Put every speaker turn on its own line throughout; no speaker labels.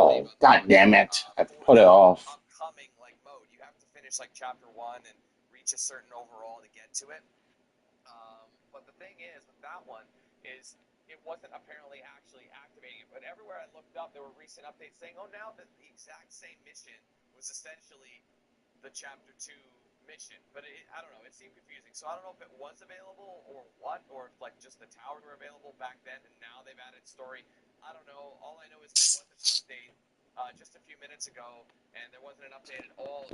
Oh, god damn it. I put it off.
upcoming like mode. You have to finish like chapter 1 and reach a certain overall to get to it. But the thing is with that one is it wasn't apparently actually activating it. But everywhere I looked up, there were recent updates saying, "Oh, now that the exact same mission was essentially the chapter 2 mission." But I don't know. It seemed confusing. So I don't know if it was available or what, or if like just the towers were available back then and now they've added story. I don't know. All I know is there was an update just a few minutes ago, and there wasn't an update at all.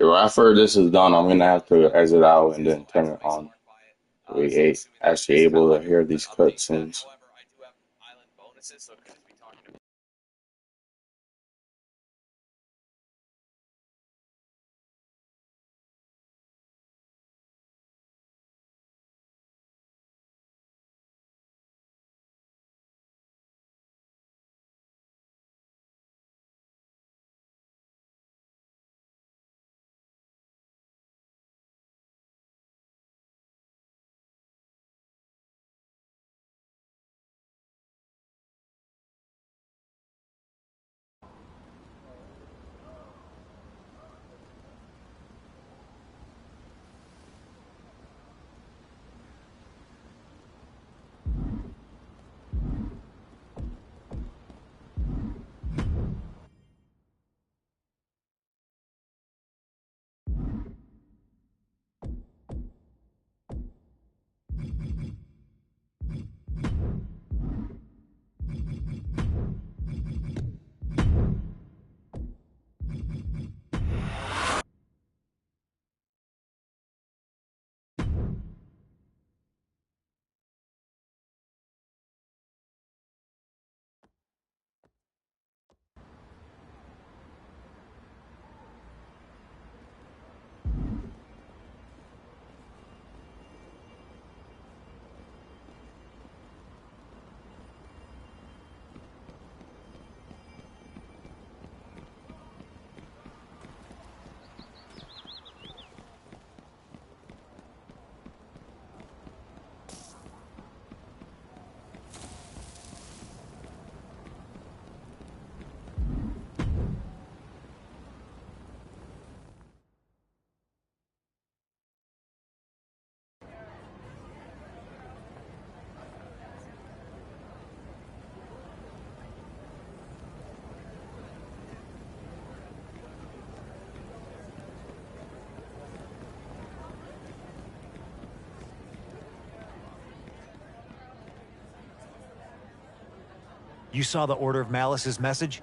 After this is done, I'm gonna have to exit out and then turn it on. We actually able to hear these cutscenes.
However, I do have island bonuses, so it could just be talking to.
You saw the Order of Malice's message?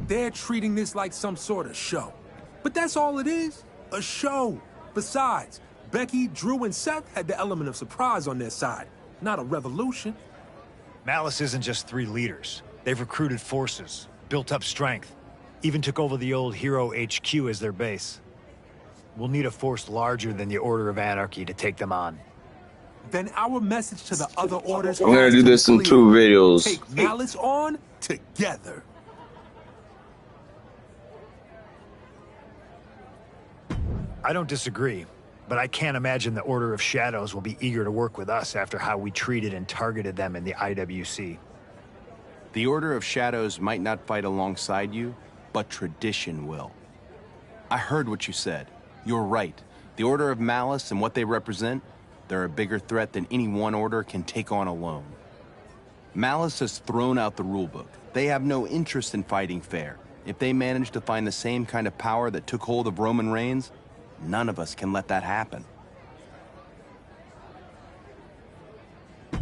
They're treating this like some sort of show. But that's all it is, a show. Besides, Becky, Drew, and Seth had the element of surprise on their side, not a revolution.
Malice isn't just 3 leaders. They've recruited forces, built up strength, even took over the old Hero HQ as their base. We'll need a force larger than the Order of Anarchy to take them on.
Then our message to the other orders
I'm gonna do this in 2 videos.
Take Malice on together.
I don't disagree, but I can't imagine the Order of Shadows will be eager to work with us after how we treated and targeted them in the IWC.
The Order of Shadows might not fight alongside you, but tradition will. I heard what you said. You're right. The Order of Malice and what they represent, they're a bigger threat than any one order can take on alone. Malice has thrown out the rulebook. They have no interest in fighting fair. If they manage to find the same kind of power that took hold of Roman Reigns, none of us can let that happen.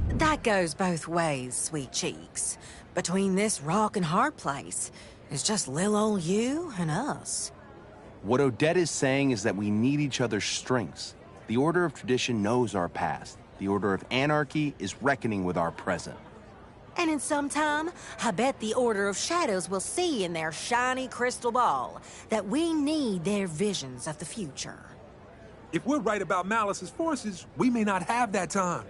That goes both ways, sweet cheeks. Between this rock and hard place, it's just lil' old you and us.
What Odette is saying is that we need each other's strengths. The Order of Tradition knows our past. The Order of Anarchy is reckoning with our present.
And in some time, I bet the Order of Shadows will see in their shiny crystal ball that we need their visions of the future.
If we're right about Malice's forces, we may not have that time.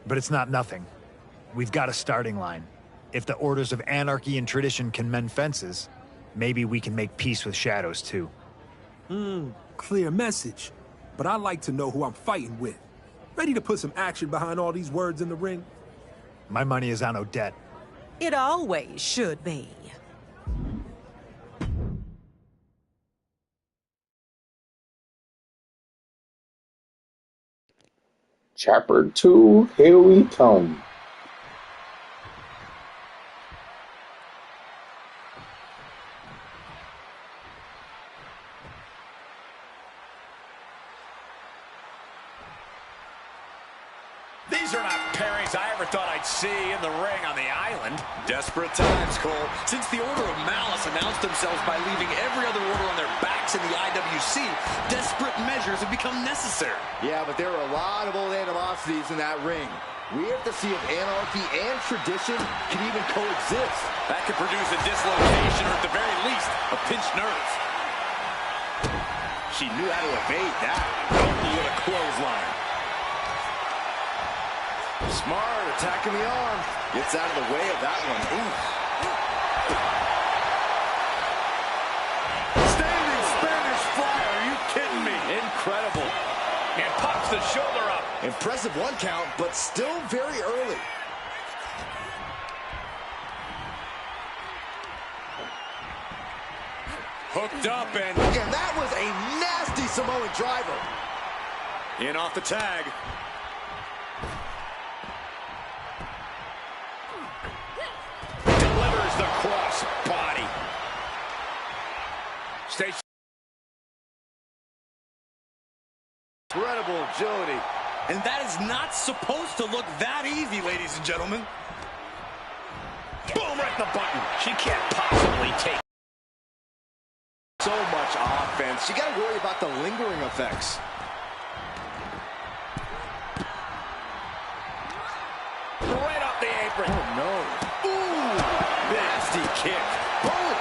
But it's not nothing. We've got a starting line. If the Orders of Anarchy and Tradition can mend fences, maybe we can make peace with Shadows, too.
Clear message. But I like to know who I'm fighting with. Ready to put some action behind all these words in the ring?
My money is on Odette.
It always should be.
Chapter 2, here we come.
These are not pairings I ever thought I'd see in the ring on the island. Desperate times, Cole. Since the Order of Malice announced themselves by leaving every other order on their backs in the IWC, desperate measures have become necessary.
Yeah, but there are a lot of old animosities in that ring. We have to see if anarchy and tradition can even coexist.
That could produce a dislocation or at the very least, a pinched nerve.
She knew how to evade that.
Only with a clothesline.
Smart, attacking the arm. Gets out of the way of that one. Ooh.
Standing Spanish fly, are you kidding me? Incredible. And pops the shoulder up.
Impressive 1 count, but still very early.
Hooked up and
that was a nasty Samoan driver.
in off the tag. Delivers the cross body. Station.
Incredible agility.
And that is not supposed to look that easy, ladies and gentlemen. Boom, right in the button. She can't possibly take.
So much offense. You got to worry about the lingering effects.
Right off the apron.
Oh, no.
Ooh, nasty kick.
Boom.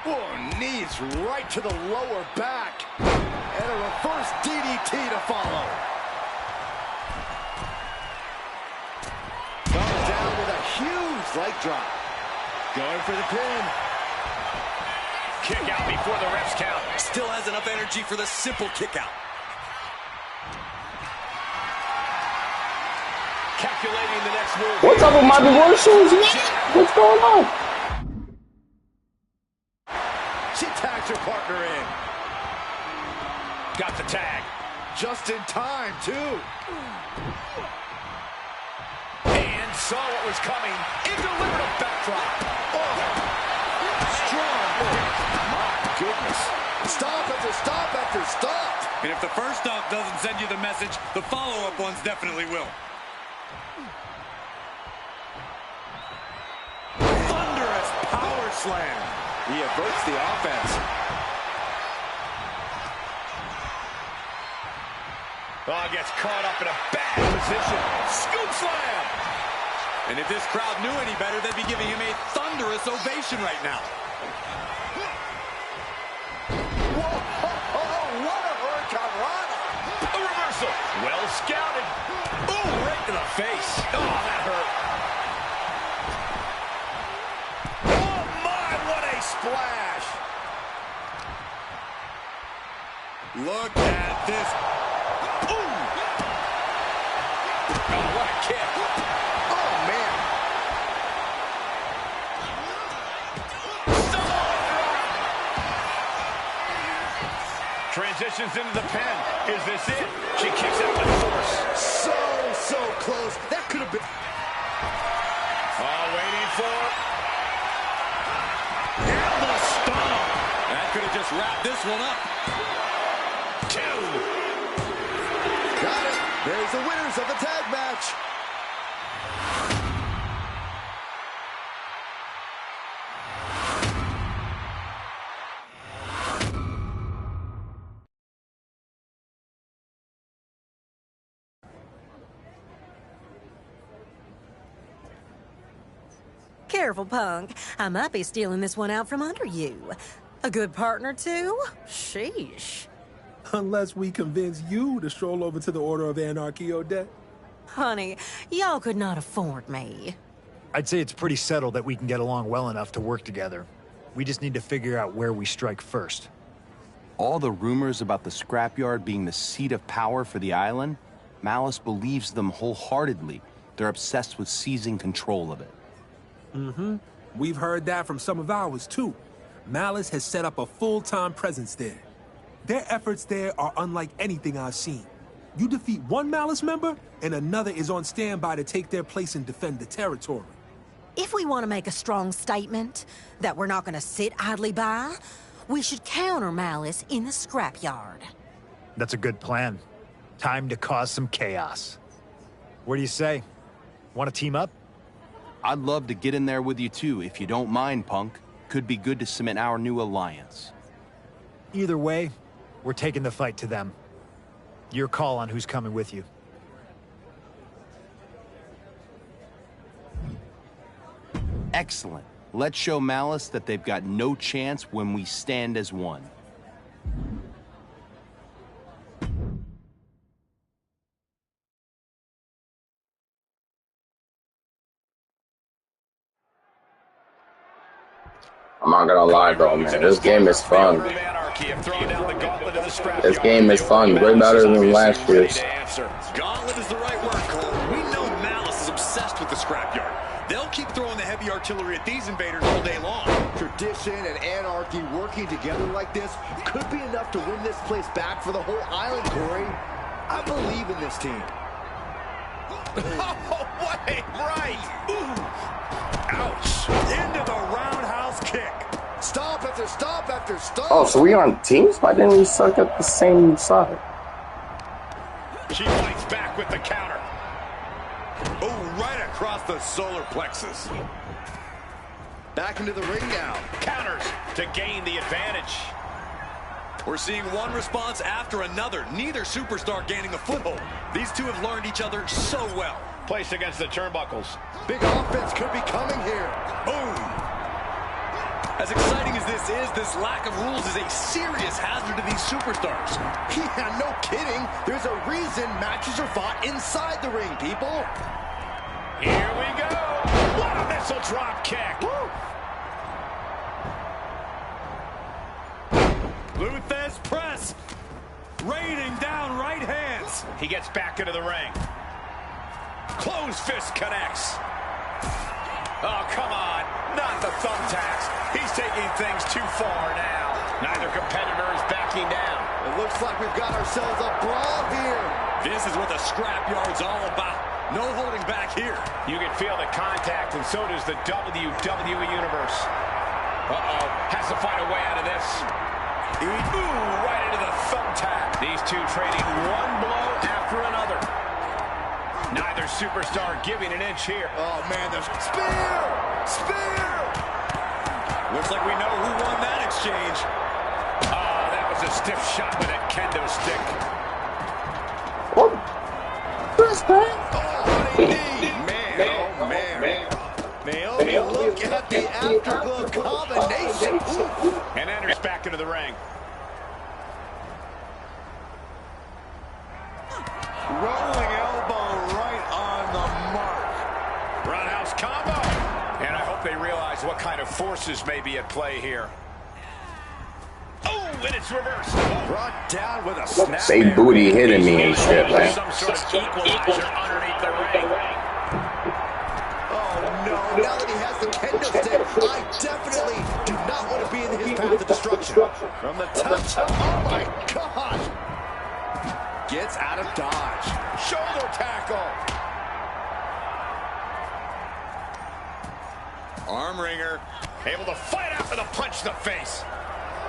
Oh, knees right to the lower back. And a reverse DDT to follow. Comes down with a huge leg drop. Going for the pin.
Kick out before the refs count. Still has enough energy for the simple kick out. Calculating the next move.
What's up with my divorce shoes, man? What's going on?
She tags her partner in.
Got the tag.
Just in time, too.
And saw what was coming. It delivered a backdrop.
Oh, strong. My goodness. Stop after stop after stop.
And if the first stop doesn't send you the message, the follow-up ones definitely will. Thunderous power slam.
He averts the offense.
Oh, gets caught up in a bad position. Scoop slam. And if this crowd knew any better, they'd be giving him a thunderous ovation right now.
Whoa, what a hurricanrana.
A reversal. Well scouted. Ooh, right to the face. Oh, that hurt. Oh, my, what a splash. Look at this. Ooh. Oh, what a kick.
Oh, man.
Transitions into the pen. Is this it? She kicks out with force.
So close. That could have been.
Oh, waiting for. And the stomp. That could have just wrapped this one up. 2.
Got it. There's the winners of the tag match.
Careful, Punk. I might be stealing this one out from under you. A good partner, too? Sheesh.
Unless we convince you to stroll over to the Order of Anarchy, Odette.
Honey, y'all could not afford me.
I'd say it's pretty settled that we can get along well enough to work together. We just need to figure out where we strike first.
All the rumors about the scrapyard being the seat of power for the island, Malice believes them wholeheartedly. They're obsessed with seizing control of it.
Mm-hmm. We've heard that from some of ours, too. Malice has set up a full-time presence there. Their efforts there are unlike anything I've seen. You defeat one Malice member, and another is on standby to take their place and defend the territory.
If we want to make a strong statement that we're not going to sit idly by, we should counter Malice in the scrapyard.
That's a good plan. Time to cause some chaos. What do you say? Want to team up?
I'd love to get in there with you too, if you don't mind, Punk. Could be good to cement our new alliance.
Either way, we're taking the fight to them. Your call on who's coming with you.
Excellent. Let's show Malice that they've got no chance when we stand as one.
I'm not gonna lie, bro, man. This game is fun. This game is fun. Way better than last year's.
Gauntlet is the right word, Cole. We know Malice is obsessed with the scrapyard. They'll keep throwing the heavy artillery at these invaders all day long.
Tradition and anarchy working together like this could be enough to win this place back for the whole island, Corey. I believe in this team.
Oh, what a right! Ooh. Ouch! Into the roundhouse kick.
Stop after stop after stop.
Oh, so we on teams? Why didn't we suck at the same side?
She fights back with the counter. Oh, right across the solar plexus.
Back into the ring now.
Counters to gain the advantage. We're seeing one response after another. Neither superstar gaining a foothold. These two have learned each other so well. Placed against the turnbuckles.
Big offense could be coming here.
Boom. As exciting as this is, this lack of rules is a serious hazard to these superstars.
Yeah, no kidding. There's a reason matches are fought inside the ring, people.
Here we go. What a missile drop kick.
Woo.
Luthez press. Raining down right hands. He gets back into the ring. Closed fist connects. Oh, come on. Not the thumbtacks. He's taking things too far now. Neither competitor is backing down.
It looks like we've got ourselves a brawl here.
This is what the scrapyard's all about. No holding back here. You can feel the contact, and so does the WWE Universe. Uh-oh. Has to find a way out of this. Ooh, right into the thumbtack. These two trading one blow after another. Neither superstar giving an inch here.
Oh, man, the spear! Spear!
Looks like we know who won that exchange. Oh, that was a stiff shot with a kendo stick.
What? What's that?
Oh, man. Naomi, look at the afterglow combination.
And enters back into the ring. Rolling elbow right on the mark. Roundhouse combo. And I hope they realize what kind of forces may be at play here. Oh, and it's reversed.
Brought down with a snap.
They booty hitting me and shit, man.
Some sort of equalizer underneath the ring.
Oh, no. Now that he has the kendo stick, I definitely do not want to be in his path of destruction. From the touch. Oh, my God. Gets out of dodge.
Shoulder tackle. Arm wringer. Able to fight out with a punch to the face.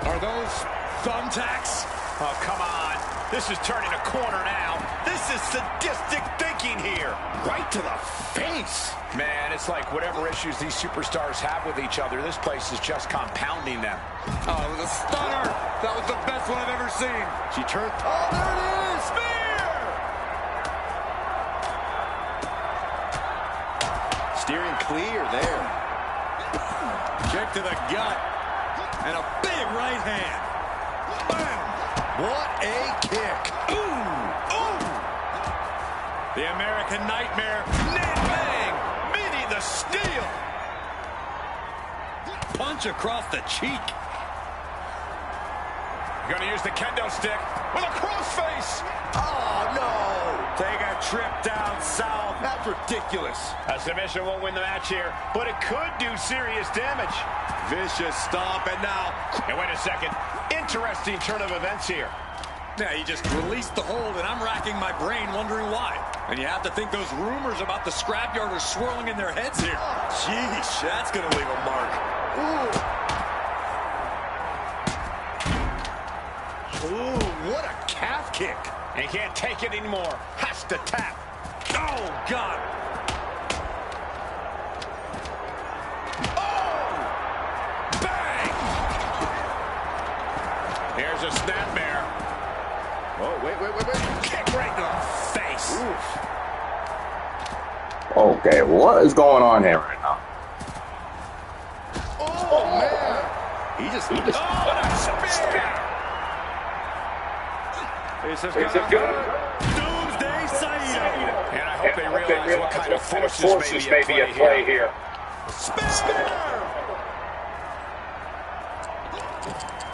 Are those thumbtacks? Oh, come on. This is turning a corner now. This is sadistic thinking here.
Right to the face.
Man, it's like whatever issues these superstars have with each other, this place is just compounding them.
Oh, it was a stunner. That was the best one I've ever seen. She turned. Oh, there it is.
Spear!
Steering clear there.
Kick to the gut. And a big right hand. Bam!
What a kick.
Ooh! Ooh! The American Nightmare. Bang! Meeting the steel. Punch across the cheek. Going to use the kendo stick with a crossface.
Oh, no.
Take a trip down south.
That's ridiculous.
A submission won't win the match here, but it could do serious damage.
Vicious stomp, and now...
And wait a second. Interesting turn of events here. Yeah, he just released the hold, and I'm racking my brain wondering why. And you have to think those rumors about the scrapyard are swirling in their heads here. Jeez, that's going to leave a mark.
Ooh, what a calf kick.
And he can't take it anymore. Has to tap. Oh, God. Oh! Bang! Here's a snapmare.
Oh, wait.
Kick right in the face.
Okay, what is going on here right now?
Oh, man. He just...
Oh, what a spear!
This is good.
Doomsday Saito. And I hope they realize what kind of forces may be at play here. Spear!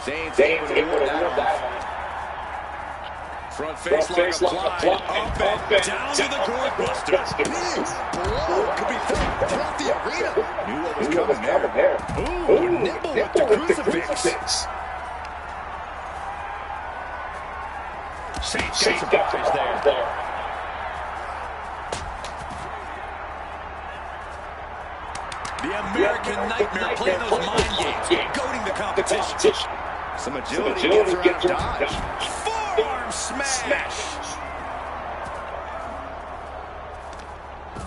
Zane's able to win that.
Front face lock applied. Up and down to the gourd buster.
Big blow. Could be throughout the arena. Knew what was coming there. Ooh, nimble with the crucifix.
Saint is there. The American Nightmare playing those mind games, goading the competition.
Some agility gets her out of dodge.
Forearm smash.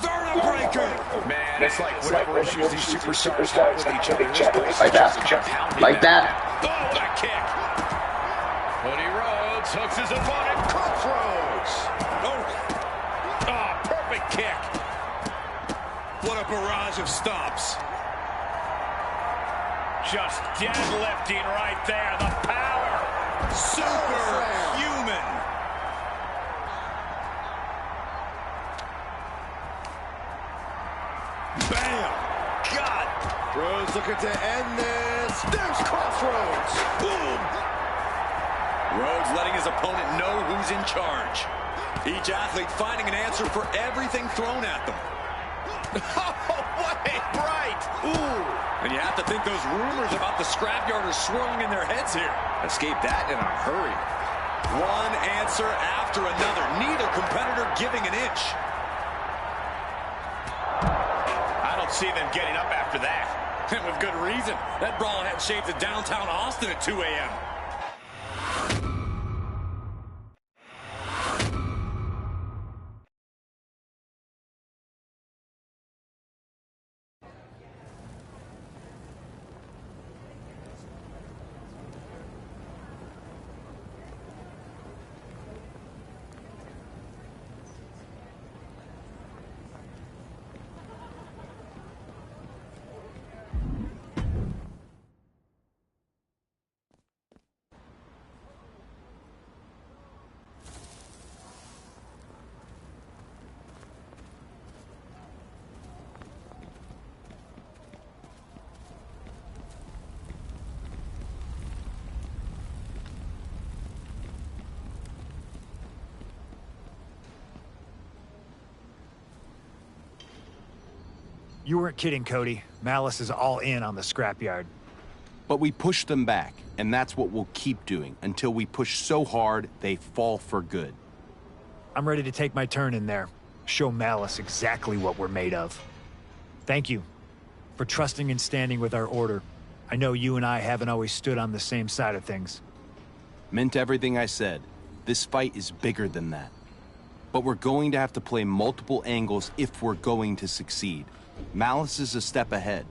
Vertebreaker. Man, it's like whatever issues these superstars have with each other.
Like that. Like that.
Oh, that kick. Cody Rhodes hooks his opponent. Crossroads. Oh, perfect kick. What a barrage of stomps. Just deadlifting right there. The power. Superhuman. Bam. God.
Rhodes looking to end this. There's Crossroads.
Boom. Rhodes letting his opponent know who's in charge. Each athlete finding an answer for everything thrown at them. Oh, what a bright! Ooh! And you have to think those rumors about the scrapyard are swirling in their heads here.
Escape that in a hurry.
One answer after another. Neither competitor giving an inch. I don't see them getting up after that. And with good reason. That brawl had shaped of downtown Austin at 2 a.m.
You weren't kidding, Cody. Malice is all in on the scrapyard.
But we push them back, and that's what we'll keep doing until we push so hard they fall for good.
I'm ready to take my turn in there. Show Malice exactly what we're made of. Thank you for trusting and standing with our order. I know you and I haven't always stood on the same side of things.
Meant everything I said. This fight is bigger than that. But we're going to have to play multiple angles if we're going to succeed. Malice is a step ahead.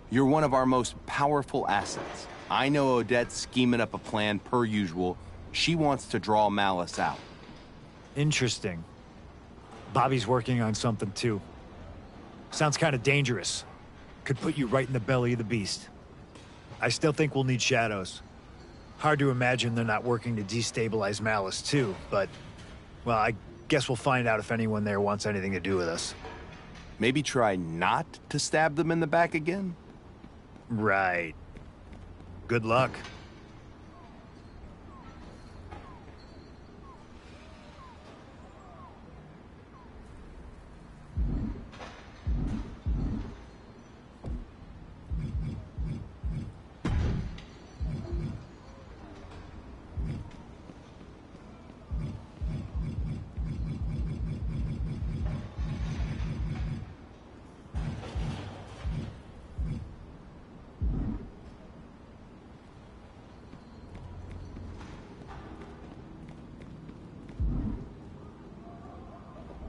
You're one of our most powerful assets. I know Odette's scheming up a plan per usual. She wants to draw Malice out.
Interesting. Bobby's working on something too. Sounds kind of dangerous. Could put you right in the belly of the beast. I still think we'll need shadows. Hard to imagine they're not working to destabilize Malice too, but, well, I guess we'll find out if anyone there wants anything to do with us.
Maybe try not to stab them in the back again?
Right. Good luck.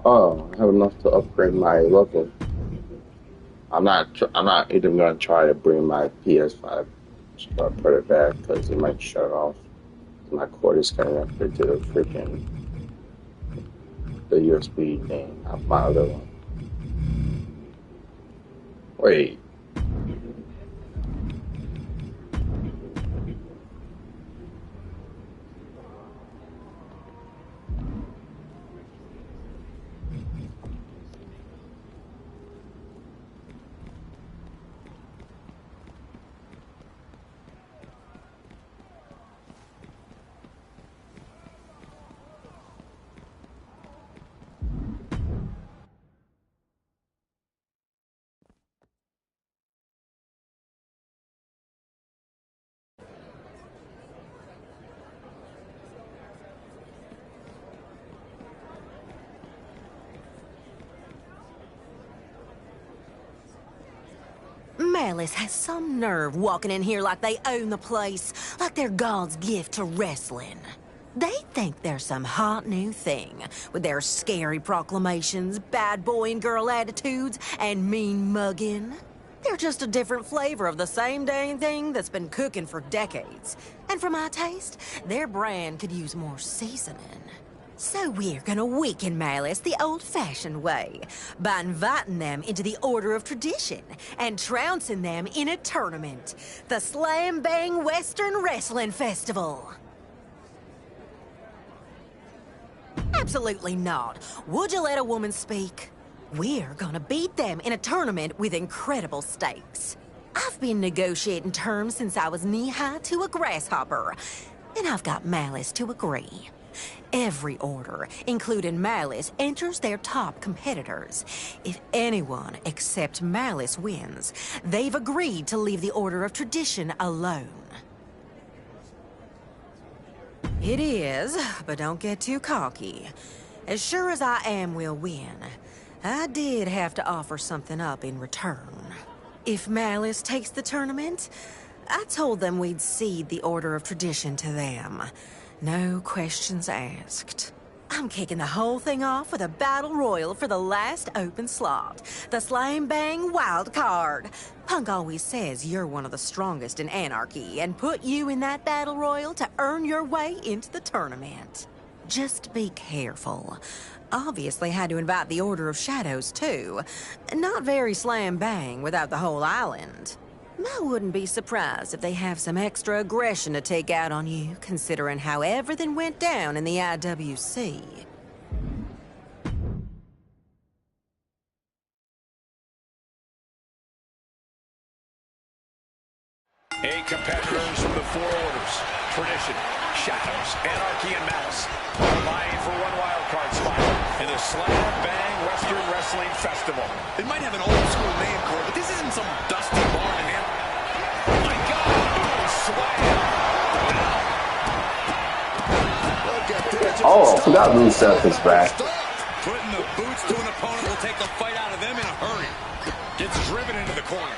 Oh, I have enough to upgrade my level. I'm not even gonna try to bring my PS5 put it back because it might shut off. My cord is connected to the freaking USB thing of my other one. Wait.
Malice has some nerve walking in here like they own the place, like they're God's gift to wrestling. They think they're some hot new thing, with their scary proclamations, bad boy and girl attitudes, and mean mugging. They're just a different flavor of the same dang thing that's been cooking for decades. And for my taste, their brand could use more seasoning. So we're gonna weaken Malice the old-fashioned way, by inviting them into the Order of Tradition and trouncing them in a tournament, the Slam Bang Western Wrestling Festival. Absolutely not. Would you let a woman speak? We're gonna beat them in a tournament with incredible stakes. I've been negotiating terms since I was knee-high to a grasshopper, and I've got Malice to agree. Every order, including Malice, enters their top competitors. If anyone except Malice wins, they've agreed to leave the Order of Tradition alone. It is, but don't get too cocky. As sure as I am we'll win, I did have to offer something up in return. If Malice takes the tournament, I told them we'd cede the Order of Tradition to them. No questions asked. I'm kicking the whole thing off with a battle royal for the last open slot. The Slam Bang Wild Card. Punk always says you're one of the strongest in Anarchy and put you in that battle royal to earn your way into the tournament. Just be careful. Obviously had to invite the Order of Shadows too. Not very Slam Bang without the whole island. I wouldn't be surprised if they have some extra aggression to take out on you, considering how everything went down in the IWC.
Eight competitors from the four orders: Tradition, Shadows, Anarchy, and Malice, vying for one wildcard spot in the Slam Bang Western Wrestling Festival.
It might have an old school name, Cole, but this isn't some dusty barn in here.
My God!
Oh, I forgot Rusev is back.
Putting the boots to an opponent will take the fight out of them in a hurry. Gets driven into the corner.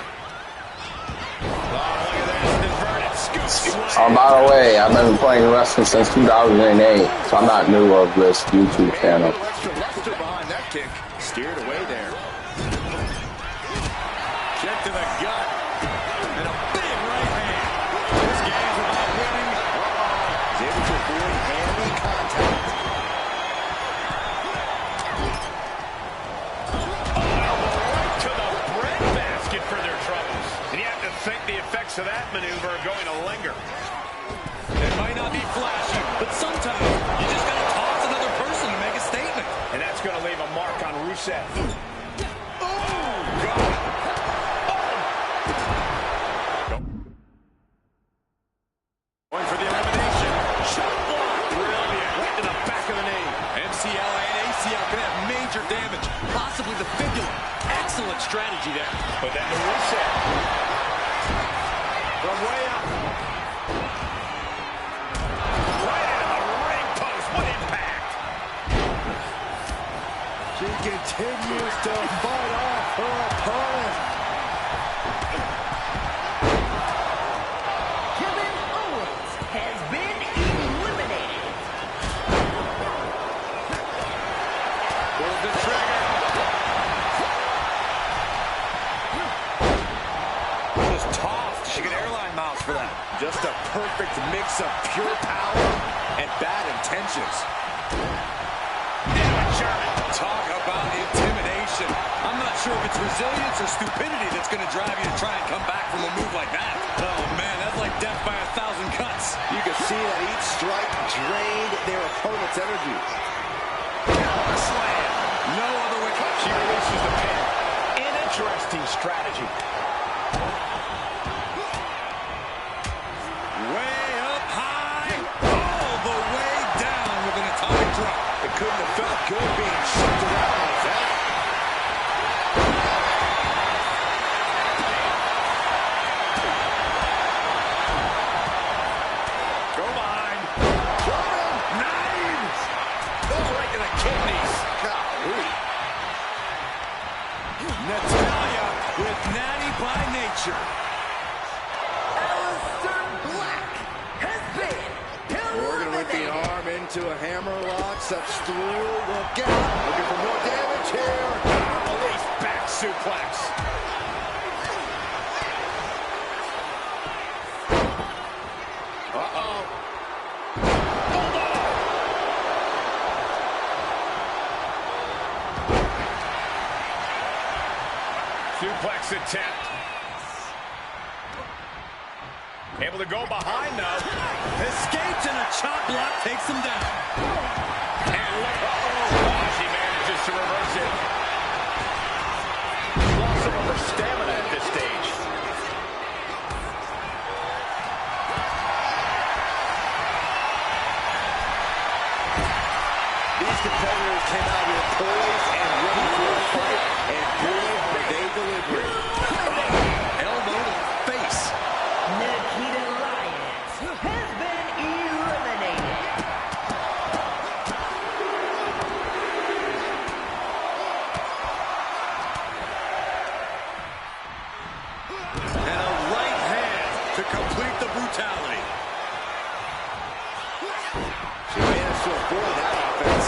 Oh, look at this. Inverted scoop.
Oh, by the way, I've been playing wrestling since 2008, so I'm not new of this YouTube channel.
Extra luster behind that kick. Steered away there.
Kick to the gut. And a big right hand. This game's about winning.
He's able to avoid hand contact.
Right to the breadbasket for their troubles. And you have to think the effects of that maneuver are going to linger. It might not be flashy, but sometimes you just got to toss another person to make a statement.
And that's going to leave a mark on Rusev.
Going for the elimination. Shot block. Brilliant. Right to the back of the knee. MCL and ACL can have major damage. Possibly the fibula. Excellent strategy there.
But then the Rusev. From way up. Right into the ring post. What impact. She continues to fight off her opponent.
Kevin Owens has been eliminated.
Pulls the trigger. Just tossed. She got airline miles for that.
Just a perfect mix of pure power and bad intentions.
Talk about intimidation. I'm not sure if it's resilience or stupidity that's going to drive you to try and come back from a move like that. Oh, man, that's like death by 1,000 cuts.
You can see that each strike drained their opponent's energy.
Slam. No other way.
She releases the pin. An interesting strategy.
Way up high. All the way down with an atomic drop.
It couldn't have felt good being shoved around like that.
Go behind. Knives. Goes right to the kidneys.
Golly.
Natalya with natty by nature.
Aleister Black has been
Morgan with the
eliminated.
arm into a hammerlock. Steps through. Look out. Looking for more damage here.
Release back suplex.
Uh-oh.
Suplex attempt. Able to go behind though. Escapes and a chop block takes him down. And look, she manages to reverse it. Lost some of her stamina at this stage.
These competitors came out here poised and ready for a fight, and boy, are they delivering.
Elbow to the face.
Nikita Lyons has been eliminated.
And a right hand to complete the brutality.
She managed to avoid that offense.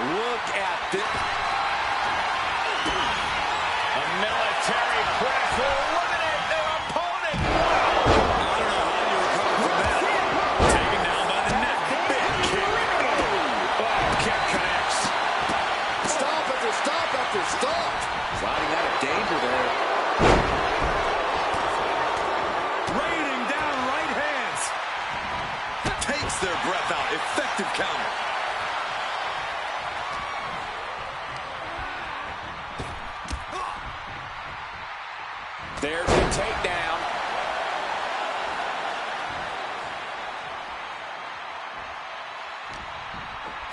Look at this.
A military press will eliminate their opponent. I don't know how you recover from that. Taken down by the neck. Big kick. Oh, kick connects.
Stop after stop after stop. Sliding out of danger there.
Raining down right hands. Takes their breath out. Effective counter.
There's the takedown.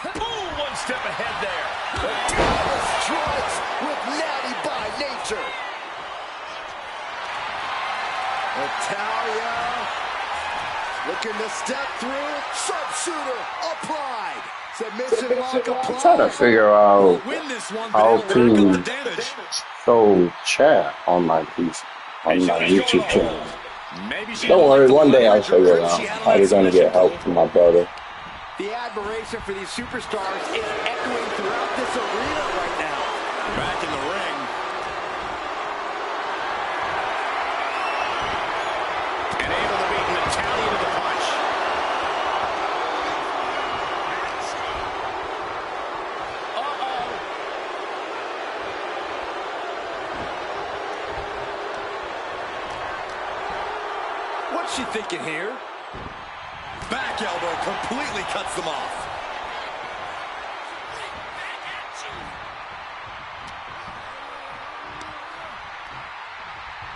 Ooh, one step ahead there.
The strikes with natty by nature. Natalya looking to step through. Sharpshooter applied. Submission lock applied.
I'm trying to figure out
Win this one,
how
but they'll rack up the
to
damage.
show chat on my piece, on my YouTube channel.
Maybe she
Don't worry, one day I'll figure it
She
out.
had
How you're gonna get help from my brother.
The admiration for these superstars is echoing throughout this arena right now.
Back in the ring. And able to beat Natalya to the punch.
she thinking here? Back elbow completely cuts them off.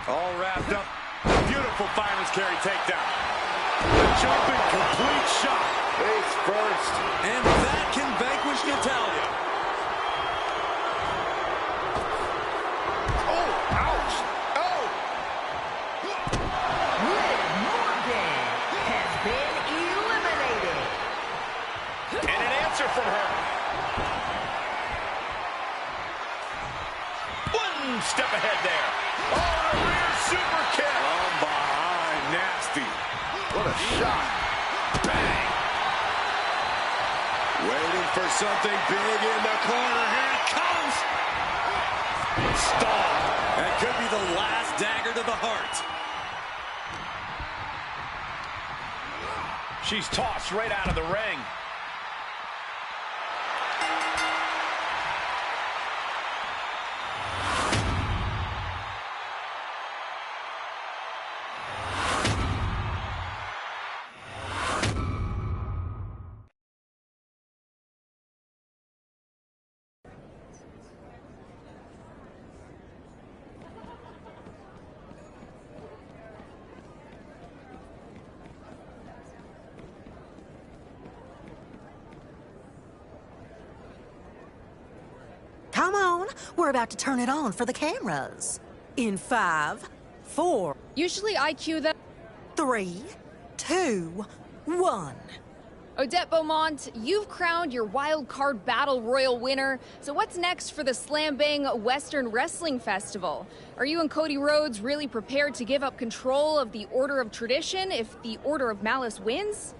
All wrapped up. Beautiful fireman's carry takedown. Jumping complete shot. Face first. And that can vanquish Natalya. Oh, ouch. Oh.
Liv Morgan has been eliminated.
And an answer from her. One step ahead there. Oh, a rear super kick.
From behind, nasty. What a shot.
Bang.
Waiting for something big in the corner. Here it comes.
Stall.
That could be the last dagger to the heart.
She's tossed right out of the ring.
Come on, we're about to turn it on for the cameras. In 5, 4,
Usually I cue them.
3, 2, 1.
Odette Beaumont, you've crowned your wild card battle royal winner. So what's next for the Slam Bang Western Wrestling Festival? Are you and Cody Rhodes really prepared to give up control of the Order of Tradition if the Order of Malice wins?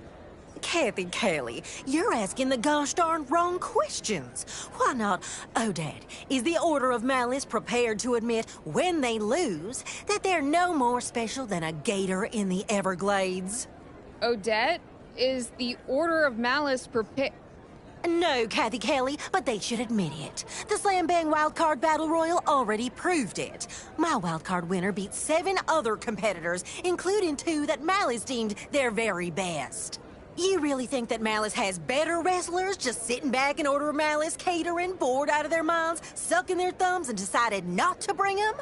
Kathy Kelly, you're asking the gosh darn wrong questions. Why not, Odette? Is the Order of Malice prepared to admit, when they lose, that they're no more special than a gator in the Everglades?
Odette, is the Order of Malice prepared?
No, Kathy Kelly, but they should admit it. The Slam Bang Wildcard Battle Royal already proved it. My wildcard winner beat 7 other competitors, including 2 that Malice deemed their very best. You really think that Malice has better wrestlers just sitting back in Order of Malice catering, bored out of their minds, sucking their thumbs and decided not to bring them?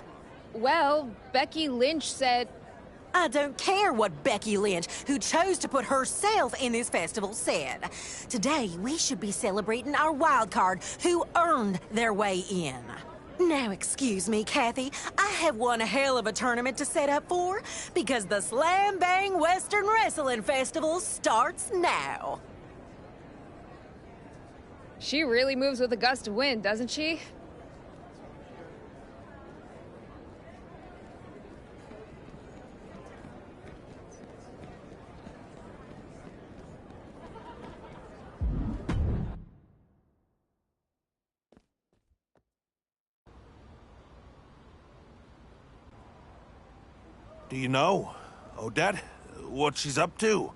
Well, Becky Lynch said...
I don't care what Becky Lynch, who chose to put herself in this festival, said. Today, we should be celebrating our wild card who earned their way in. Now, excuse me, Kathy, I have one hell of a tournament to set up for, because the Slam Bang Western Wrestling Festival starts now.
She really moves with a gust of wind, doesn't she?
Do you know, Odette, what she's up to?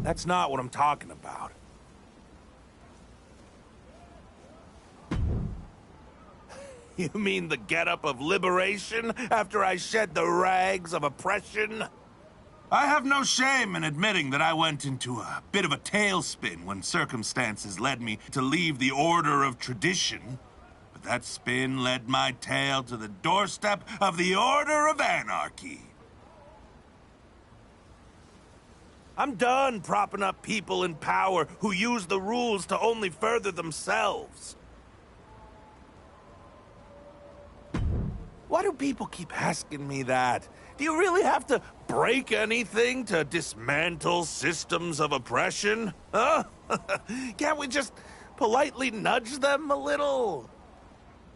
That's not what I'm talking about. You mean the getup of liberation after I shed the rags of oppression? I have no shame in admitting that I went into a bit of a tailspin when circumstances led me to leave the Order of Tradition. But that spin led my tail to the doorstep of the Order of Anarchy. I'm done propping up people in power who use the rules to only further themselves. Why do people keep asking me that? Do you really have to break anything to dismantle systems of oppression? Huh? Can't we just politely nudge them a little?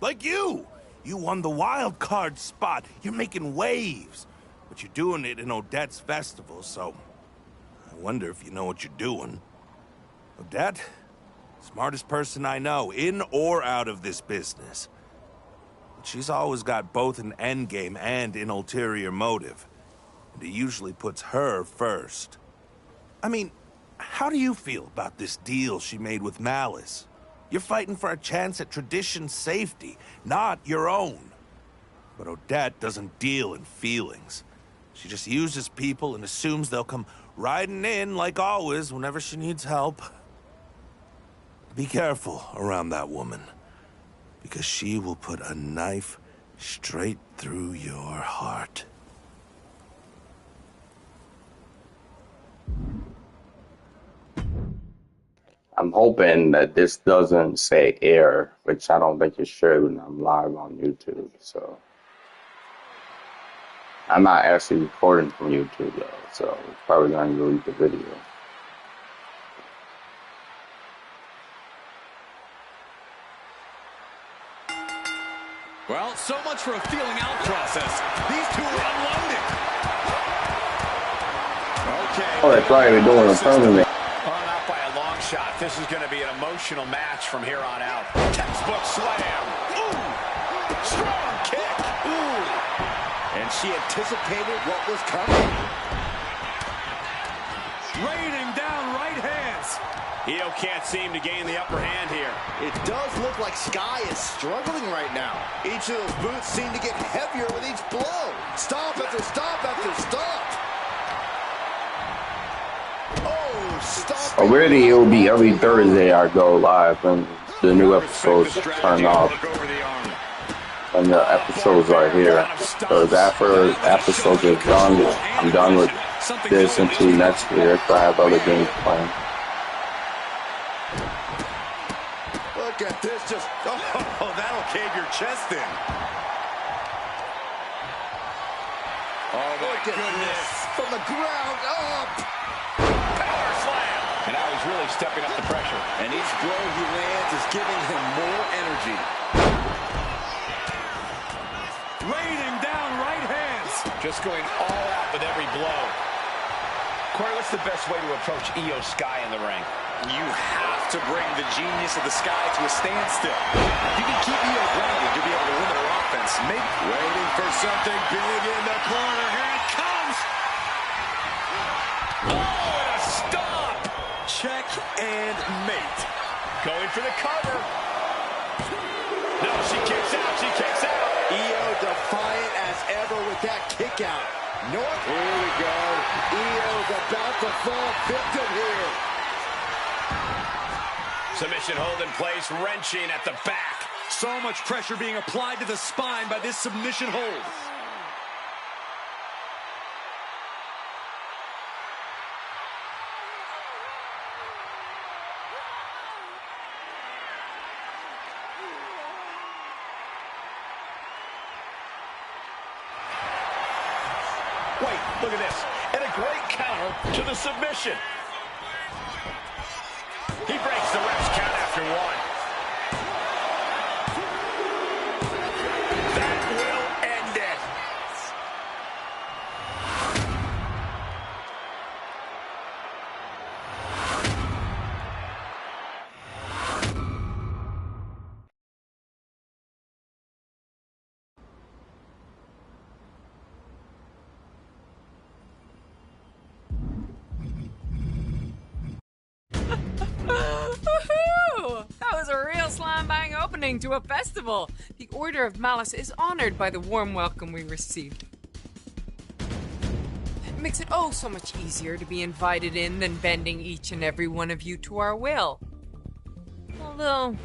Like you! You won the wild card spot. You're making waves. But you're doing it in Odette's festival, so... I wonder if you know what you're doing. Odette? Smartest person I know, in or out of this business. But she's always got both an endgame and an ulterior motive. And it usually puts her first. I mean, how do you feel about this deal she made with Malice? You're fighting for a chance at Tradition's safety, not your own. But Odette doesn't deal in feelings. She just uses people and assumes they'll come riding in, like always, whenever she needs help. Be careful around that woman, because she will put a knife straight through your heart.
I'm hoping that this doesn't say air, which I don't think it should when I'm live on YouTube. So I'm not actually recording from YouTube though, so it's probably going to delete the video.
Well, so much for a feeling out process. These two are unloading. Okay.
Oh, that's right, we're doing a tournament.
On out by a long shot. This is going to be an emotional match from here on out. Textbook slam. Ooh. Strong kick. Ooh.
And she anticipated what was coming.
Raining down right hands.
Io can't seem to gain the upper hand here.
It does look like Sky is struggling right now. Each of those boots seem to get heavier with each blow. Stop after stop after stop. Oh, stop.
Already it will be every Thursday I go live and the new episodes turn off. And the episodes right here. Because after episodes are done, I'm done with this until next year if I have other games playing.
Look at this, just, oh, that'll cave your chest in.
Oh, my goodness.
From the ground up.
Power slam. And now he's really stepping up the pressure.
And each blow he lands is giving him more energy.
Raining down right hands.
Just going all out with every blow. Corey, what's the best way to approach Io Sky in the ring?
You have to bring the genius of the Sky to a standstill. If you can keep Io grounded, you'll be able to limit her offense. Maybe waiting for something big in the corner. Here it comes.
Oh, and a stop.
Check and mate.
Going for the cover. No, she kicks out. She kicks out.
Io defiant as ever with that kick out. North. Here we go. Io's about to fall victim here.
Submission hold in place, wrenching at the back.
So much pressure being applied to the spine by this submission hold.
Wait, look at this. And a great counter to the submission. He breaks the ref's count after one. That will end it.
That was a real slam-bang opening to a festival. The Order of Malice is honored by the warm welcome we received. It makes it oh so much easier to be invited in than bending each and every one of you to our will. Although...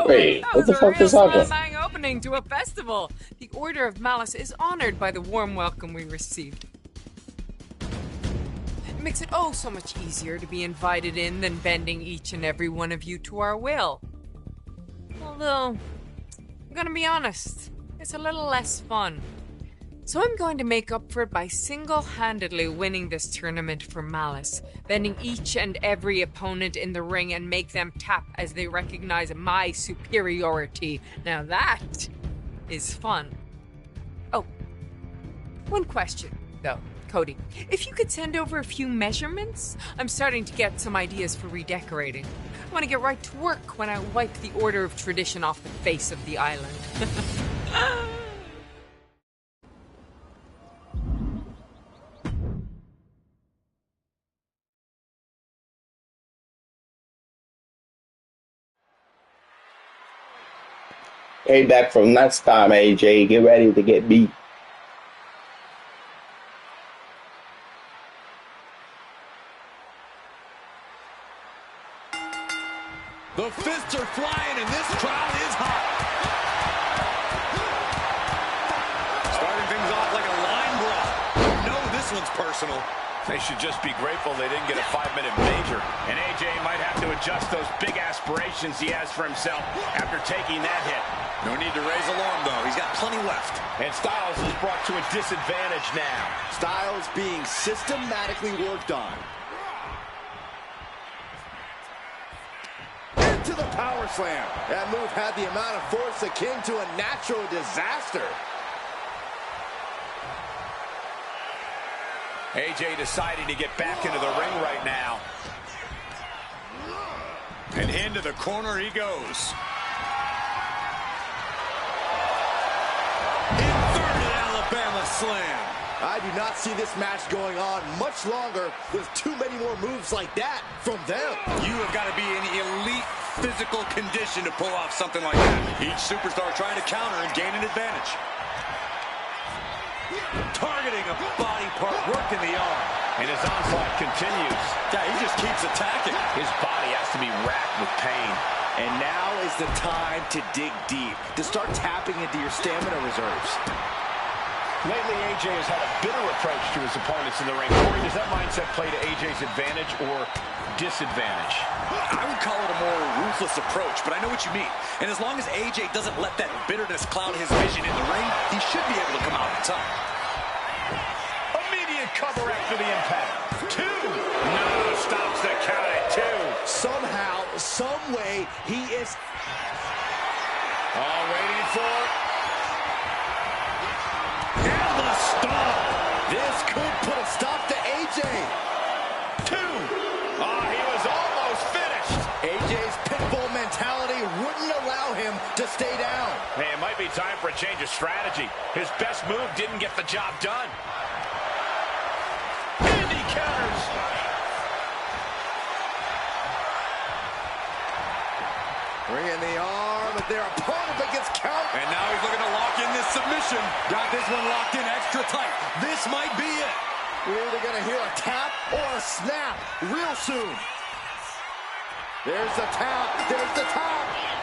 Wait, what the fuck is happening?
Slam-bang opening to a festival. The Order of Malice is honored by the warm welcome we received. It makes it oh so much easier to be invited in than bending each and every one of you to our will. Although, I'm gonna be honest, it's a little less fun. So I'm going to make up for it by single-handedly winning this tournament for Malice, bending each and every opponent in the ring and make them tap as they recognize my superiority. Now that is fun. Oh, one question, though. Cody, if you could send over a few measurements, I'm starting to get some ideas for redecorating. I want to get right to work when I wipe the Order of Tradition off the face of the island.
Payback from next time, AJ. Get ready to get beat.
The fists are flying and this crowd is hot. Starting things off like a line brawl. You know this one's personal.
They should just be grateful they didn't get a 5-minute major. And AJ might have to adjust those big aspirations he has for himself after taking that hit.
No need to raise alarm, though. He's got plenty left.
And Styles is brought to a disadvantage now.
Styles being systematically worked on. Into the power slam. That move had the amount of force akin to a natural disaster.
AJ deciding to get back into the ring right now.
And into the corner he goes. Inverted Alabama slam. I do not see this match going on much longer with too many more moves like that from them.
You have got to be in elite physical condition to pull off something like that.
Each superstar trying to counter and gain an advantage. Targeting a body part, working the arm.
And his onslaught continues.
Yeah, he just keeps attacking.
His body has to be racked with pain.
And now is the time to dig deep, to start tapping into your stamina reserves.
Lately, AJ has had a bitter approach to his opponents in the ring. Corey, does that mindset play to AJ's advantage or disadvantage?
I would call it a more ruthless approach, but I know what you mean. And as long as AJ doesn't let that bitterness cloud his vision in the ring, he should be able to come out on top.
Immediate cover after the impact. 2. No, stops the count at 2.
Somehow, some way, he is...
All waiting for...
And the stop! This could put a stop to AJ.
2. Oh, he was almost finished.
AJ's pitbull mentality wouldn't allow him to stay down.
Hey, it might be time for a change of strategy. His best move didn't get the job done. And he counters.
Bringing the arm, but their opponent gets count. And now he's looking to lock in this submission. Got this one locked in extra tight. This might be it. We're either going to hear a tap or a snap real soon. There's the tap. There's the tap.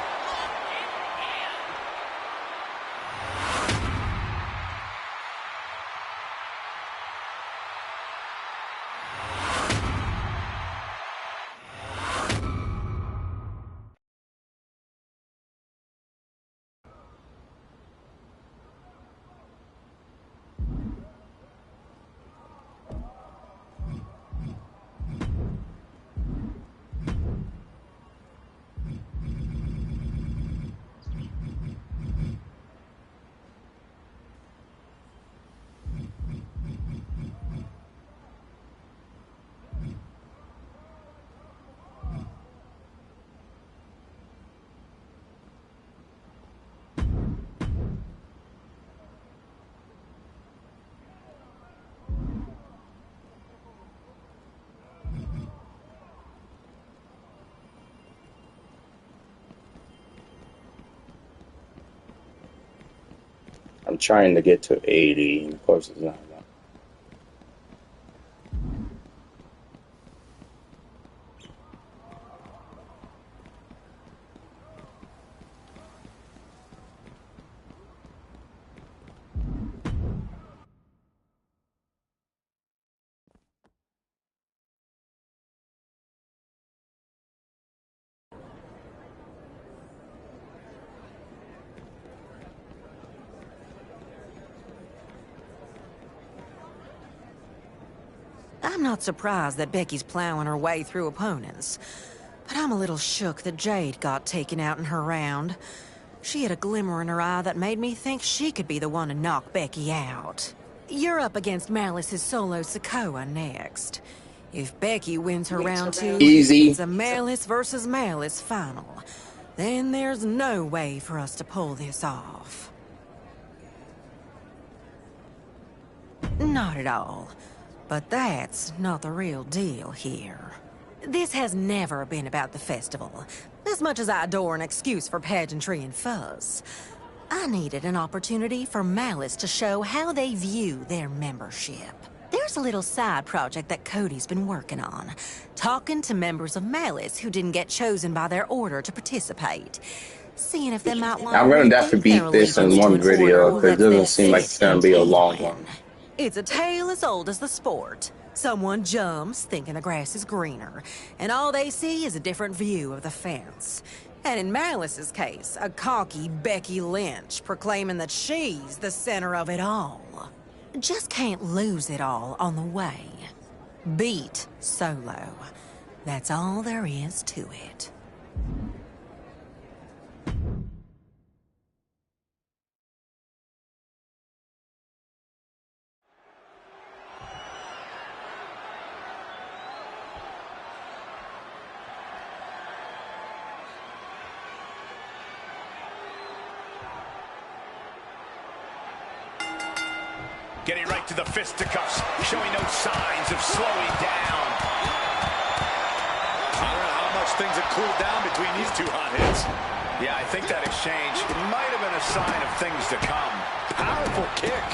I'm trying to get to 80, and of course it's not enough.
I'm not surprised that Becky's plowing her way through opponents. But I'm a little shook that Jade got taken out in her round. She had a glimmer in her eye that made me think she could be the one to knock Becky out. You're up against Malice's Solo Sikoa next. If Becky wins her round 2,
easy.
It's a Malice versus Malice final. Then there's no way for us to pull this off. Not at all. But that's not the real deal here. This has never been about the festival, as much as I adore an excuse for pageantry and fuzz. I needed an opportunity for Malice to show how they view their membership. There's a little side project that Cody's been working on, talking to members of Malice who didn't get chosen by their order to participate. Seeing if they might want
I'm gonna definitely beat this in one video because it doesn't seem like it's gonna be a long one.
It's a tale as old as the sport. Someone jumps thinking the grass is greener, and all they see is a different view of the fence. And in Malice's case, a cocky Becky Lynch proclaiming that she's the center of it all. Just can't lose it all on the way. Beat Solo. That's all there is to it.
Getting right to the fisticuffs, showing no signs of slowing down. I don't know how much things have cooled down between these two hot hits. Yeah, I think that exchange might have been a sign of things to come. Powerful kick.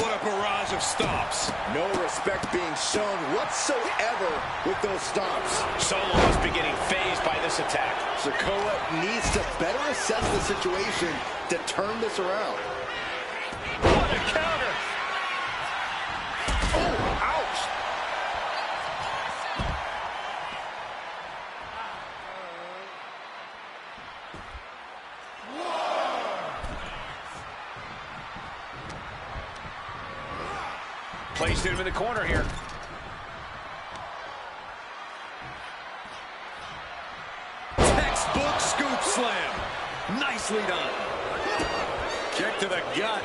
What a barrage of stomps.
No respect being shown whatsoever with those stomps.
Solo must be getting phased by this attack.
Sikoa needs to better assess the situation to turn this around.
What a counter! Oh, ouch! Placed him in the corner here. Textbook scoop slam. Nicely done. Kick to the gut.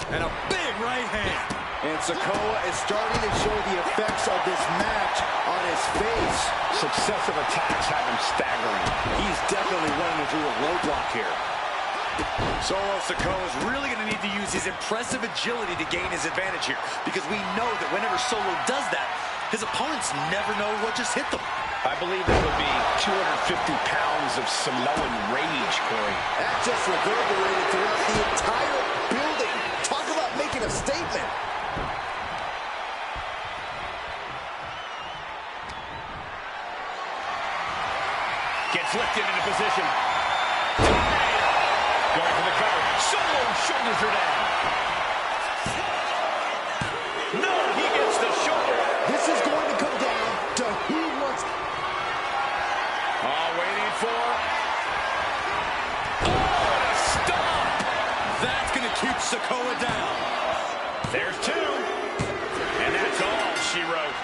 And a big right hand.
And Sikoa is starting to show the effects of this match on his face.
Successive attacks have him staggering.
He's definitely running into a roadblock here.
Solo Sikoa is really going to need to use his impressive agility to gain his advantage here, because we know that whenever Solo does that, his opponents never know what just hit them. I believe that would be 250 pounds of Samoan rage, Corey.
That just reverberated throughout the entire building. Talk about making a statement.
Gets lifted into position. Going for the cover. Solo shoulders her down. No, he gets the shoulder.
This is going to come down to who wants.
Waiting for. Oh, a stomp. That's going to keep Sikoa down. There's two. And that's all she wrote.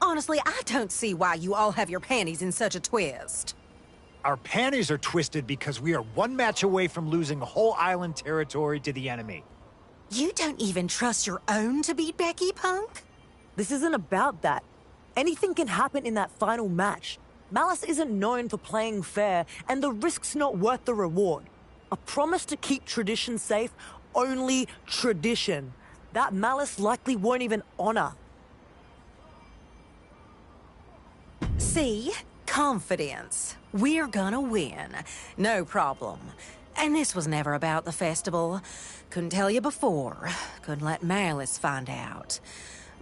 Honestly, I don't see why you all have your panties in such a twist.
Our panties are twisted because we are one match away from losing whole island territory to the enemy.
You don't even trust your own to beat Becky, Punk?
This isn't about that. Anything can happen in that final match. Malice isn't known for playing fair, and the risk's not worth the reward. A promise to keep tradition safe, only tradition. That Malice likely won't even honor.
See? Confidence. We're gonna win. No problem. And this was never about the festival. Couldn't tell you before. Couldn't let Malice find out.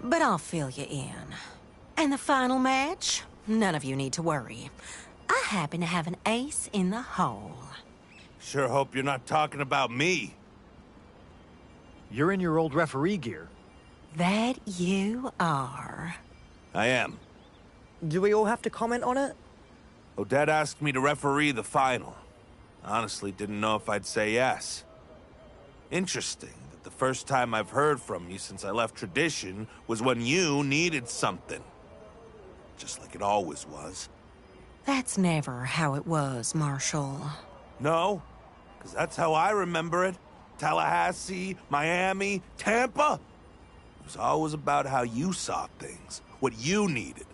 But I'll fill you in. And the final match? None of you need to worry. I happen to have an ace in the hole.
Sure hope you're not talking about me.
You're in your old referee gear.
That you are.
I am.
Do we all have to comment on it?
Odette asked me to referee the final. Honestly, didn't know if I'd say yes. Interesting that the first time I've heard from you since I left Tradition was when you needed something. Just like it always was.
That's never how it was, Marshall.
No? Because that's how I remember it. Tallahassee, Miami, Tampa. It was always about how you saw things, what you needed.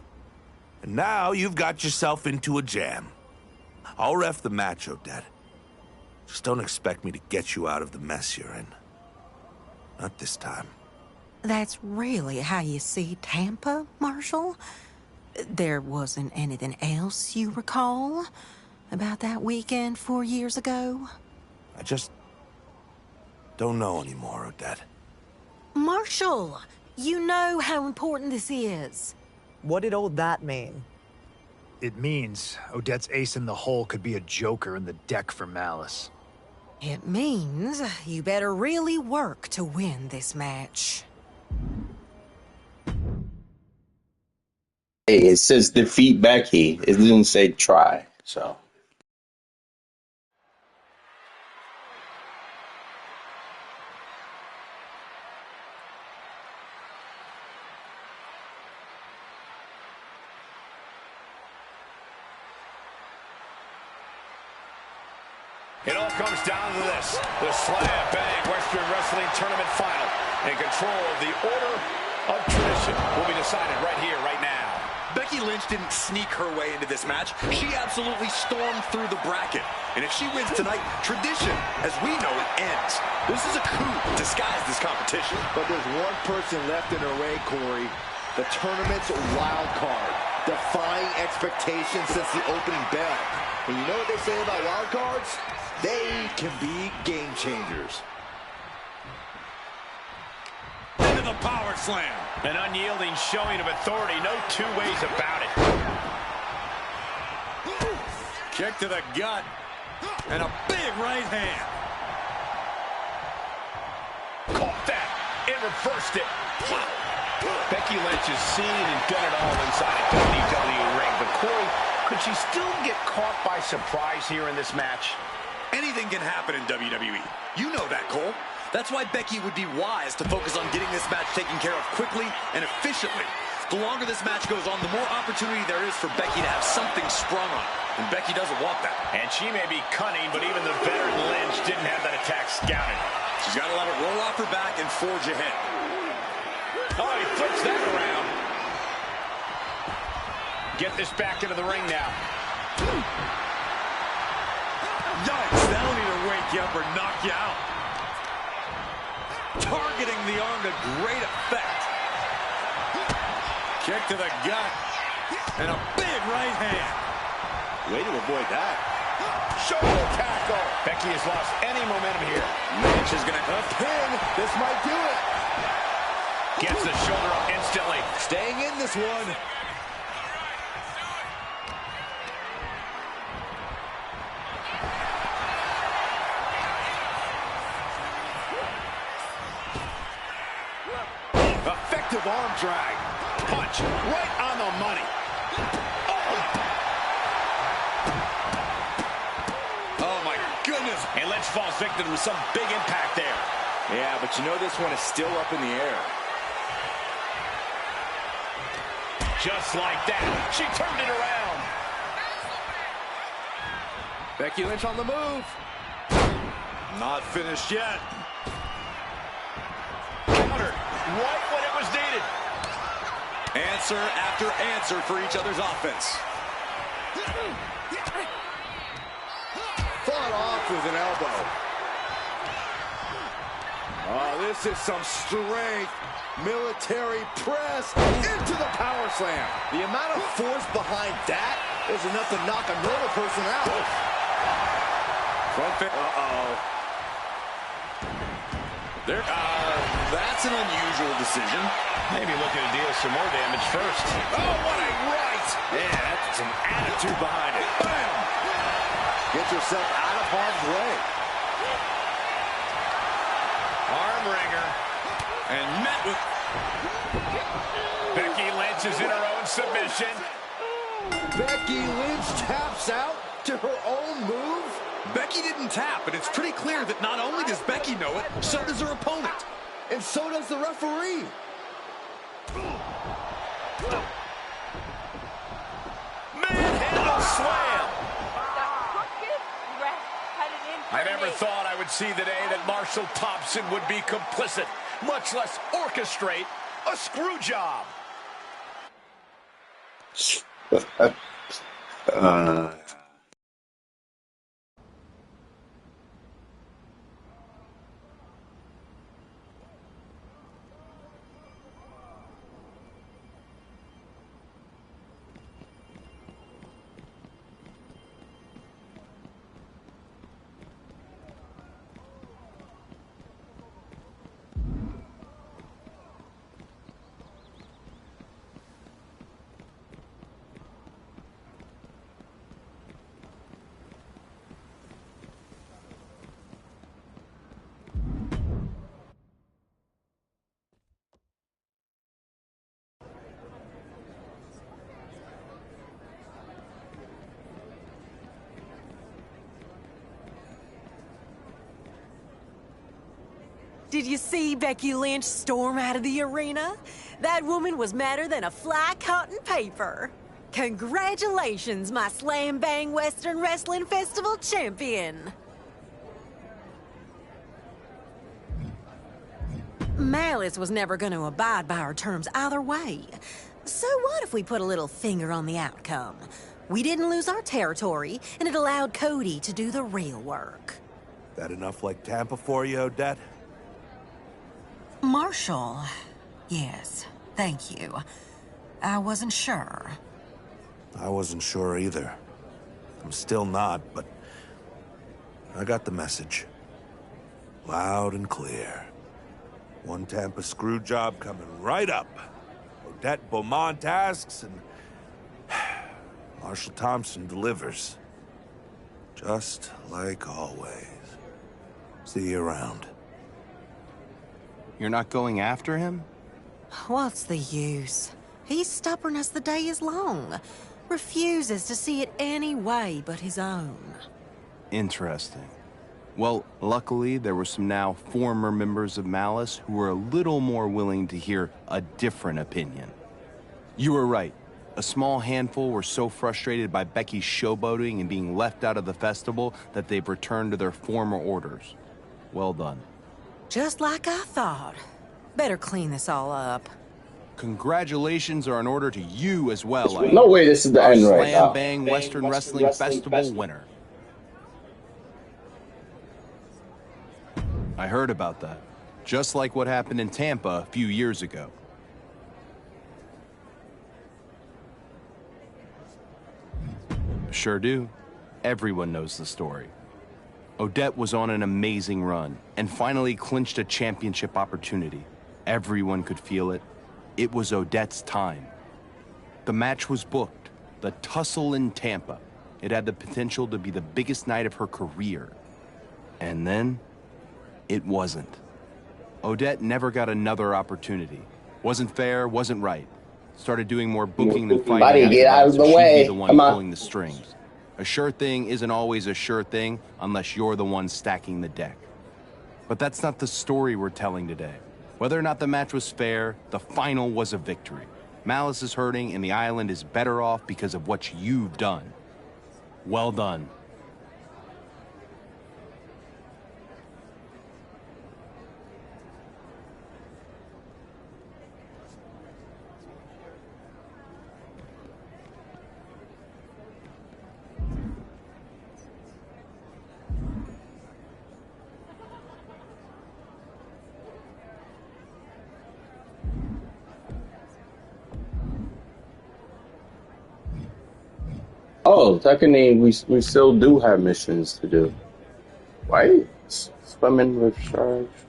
And now you've got yourself into a jam. I'll ref the match, Odette. Just don't expect me to get you out of the mess you're in. Not this time.
That's really how you see Tampa, Marshall? There wasn't anything else you recall about that weekend 4 years ago?
I just don't know anymore, Odette.
Marshall, you know how important this is.
What did all that mean?
It means Odette's ace in the hole could be a joker in the deck for Malice.
It means you better really work to win this match.
Hey, it says defeat Becky. It didn't say try, so.
It all comes down to this, the Slam Bang Western Wrestling Tournament Final. In control of the Order of Tradition will be decided right here, right now.
Becky Lynch didn't sneak her way into this match. She absolutely stormed through the bracket. And if she wins tonight, Tradition, as we know it, ends. This is a coup disguised as competition.
But there's one person left in her way, Corey. The tournament's wild card. Defying expectations since the opening bell. And you know what they say about wild cards? They can be game changers.
Into the power slam. An unyielding showing of authority. No two ways about it. Kick to the gut. And a big right hand. Caught that. It reversed it. Becky Lynch has seen and done it all inside a WWE ring. But Corey, could she still get caught by surprise here in this match?
Anything can happen in WWE. You know that, Cole. That's why Becky would be wise to focus on getting this match taken care of quickly and efficiently. The longer this match goes on, the more opportunity there is for Becky to have something sprung on. And Becky doesn't want that.
And she may be cunning, but even the veteran Lynch didn't have that attack scouted.
She's got to let it roll off her back and forge ahead.
Oh, he flips that around. Get this back into the ring now.
Yikes, that'll either wake you up or knock you out. Targeting the arm to great effect.
Kick to the gut.
And a big right hand.
Way to avoid that.
Shoulder tackle. Becky has lost any momentum here.
Lynch is going to
a pin. This might do it.
Gets the shoulder up instantly.
Staying in this one.
Effective arm drag. Punch right on the money.
Oh my goodness.
And Lynch falls victim to some big impact there.
Yeah, but you know this one is still up in the air.
Just like that, she turned it around.
Becky Lynch on the move.
Not finished yet.
Countered right when it was needed.
Answer after answer for each other's offense.
Fought off with an elbow. Oh, this is some strength. Military press into the power slam. The amount of force behind that is enough to knock a normal person out.
Uh-oh. That's an unusual decision.
Maybe looking to deal some more damage first.
Oh, what a right!
Yeah, that's some attitude behind it.
Bam!
Get yourself out of harm's way.
Arm wringer. And met with... Becky Lynch is in her own submission.
Becky Lynch taps out to her own move.
Becky didn't tap, but it's pretty clear that not only does Becky know it, so does her opponent.
And so does the referee.
Manhandle slam. I never thought I would see the day that Marshall Thompson would be complicit, much less orchestrate a screw job.
Did you see Becky Lynch storm out of the arena? That woman was madder than a fly caught in paper. Congratulations, my Slam Bang Western Wrestling Festival champion. Malice was never going to abide by our terms either way. So what if we put a little finger on the outcome? We didn't lose our territory, and it allowed Cody to do the real work.
That enough like Tampa for you, Odette?
Marshall, yes, thank you. I wasn't sure.
I wasn't sure either. I'm still not, but I got the message. Loud and clear. One Tampa screw job coming right up. Odette Beaumont asks, and Marshall Thompson delivers. Just like always. See you around.
You're not going after him?
What's the use? He's stubborn as the day is long. Refuses to see it any way but his own.
Interesting. Well, luckily, there were some now former members of Malice who were a little more willing to hear a different opinion. You were right. A small handful were so frustrated by Becky's showboating and being left out of the festival that they've returned to their former orders. Well done.
Just like I thought. Better clean this all up.
Congratulations are in order to you as well.
No way this is the end right now.
Slam Bang Western Wrestling Festival winner. I heard about that. Just like what happened in Tampa a few years ago. Sure do. Everyone knows the story. Odette was on an amazing run and finally clinched a championship opportunity. Everyone could feel it. It was Odette's time. The match was booked, the tussle in Tampa. It had the potential to be the biggest night of her career. And then, it wasn't. Odette never got another opportunity. Wasn't fair, wasn't right. Started doing more booking than fighting.
Buddy, get out of the way.
She'd be the one pulling the strings. A sure thing isn't always a sure thing unless you're the one stacking the deck. But that's not the story we're telling today. Whether or not the match was fair, the final was a victory. Malice is hurting and the island is better off because of what you've done. Well done.
Oh, technically, we still do have missions to do. Why? Swimming with sharks.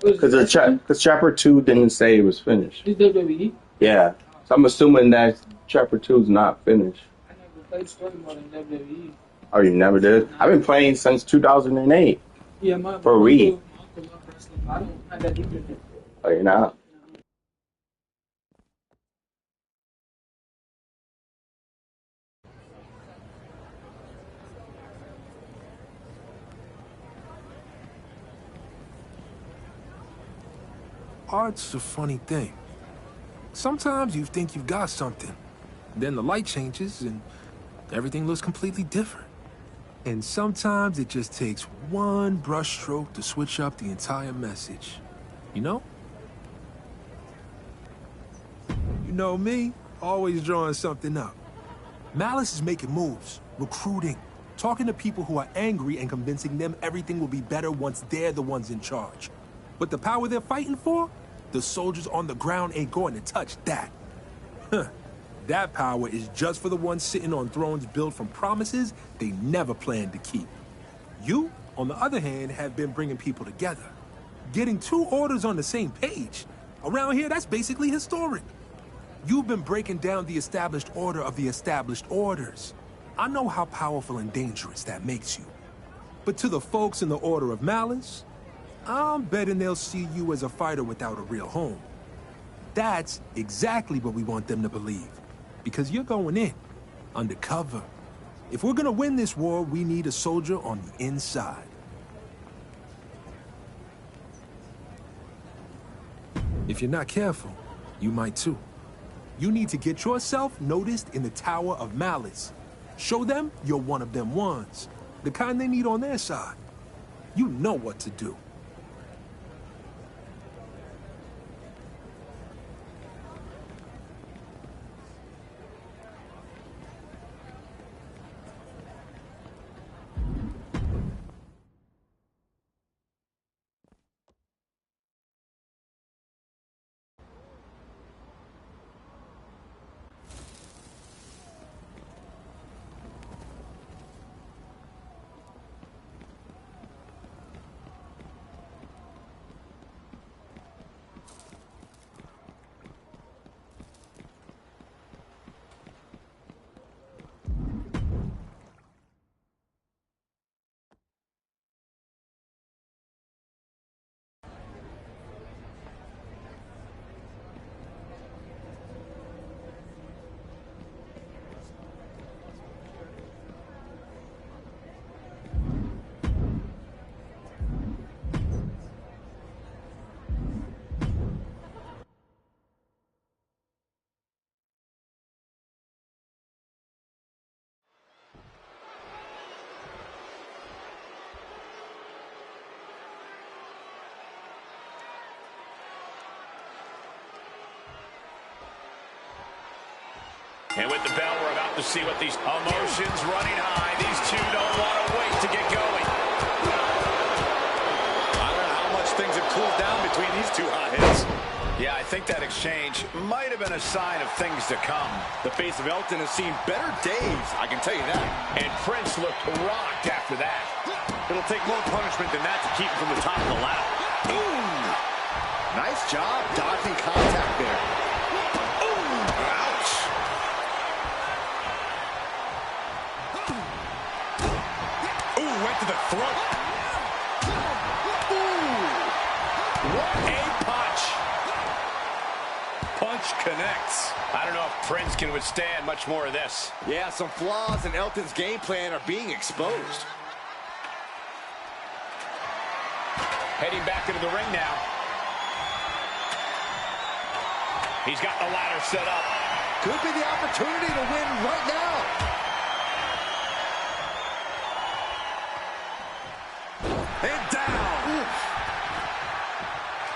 Because chapter 2 didn't say it was finished.
WWE?
Yeah. So I'm assuming that chapter 2 is not finished.
I never played story mode in WWE.
Oh, you never did? I've been playing since 2008.
Yeah, my
for Reed.
uncle loved wrestling. I don't have that deep in it.
Oh, you're not?
Art's a funny thing. Sometimes you think you've got something. Then the light changes and everything looks completely different. And sometimes it just takes one brushstroke to switch up the entire message. You know? You know me, always drawing something up. Malice is making moves, recruiting, talking to people who are angry and convincing them everything will be better once they're the ones in charge. But the power they're fighting for, the soldiers on the ground ain't going to touch that. Huh. That power is just for the ones sitting on thrones built from promises they never planned to keep. You, on the other hand, have been bringing people together. Getting two orders on the same page. Around here, that's basically historic. You've been breaking down the established order of the established orders. I know how powerful and dangerous that makes you. But to the folks in the Order of Malice, I'm betting they'll see you as a fighter without a real home. That's exactly what we want them to believe. Because you're going in, undercover. If we're gonna win this war, we need a soldier on the inside. If you're not careful, you might too. You need to get yourself noticed in the Tower of Malice. Show them you're one of them ones. The kind they need on their side. You know what to do.
And with the bell, we're about to see what these emotions running high. These two don't want to wait to get going.
I don't know how much things have cooled down between these two hotheads. Yeah, I think that exchange might have been a sign of things to come. The face of Elton has seen better days, I can tell you that.
And Prince looked rocked after that.
It'll take more punishment than that to keep him from the top of the ladder. Ooh! Nice job dodging contact there. Ooh! the throat. Ooh. What a punch. Punch connects.
I don't know if Prince can withstand much more of this.
Yeah, some flaws in Elton's game plan are being exposed.
Heading back into the ring now. He's got the ladder set up.
Could be the opportunity to win right now.
And down.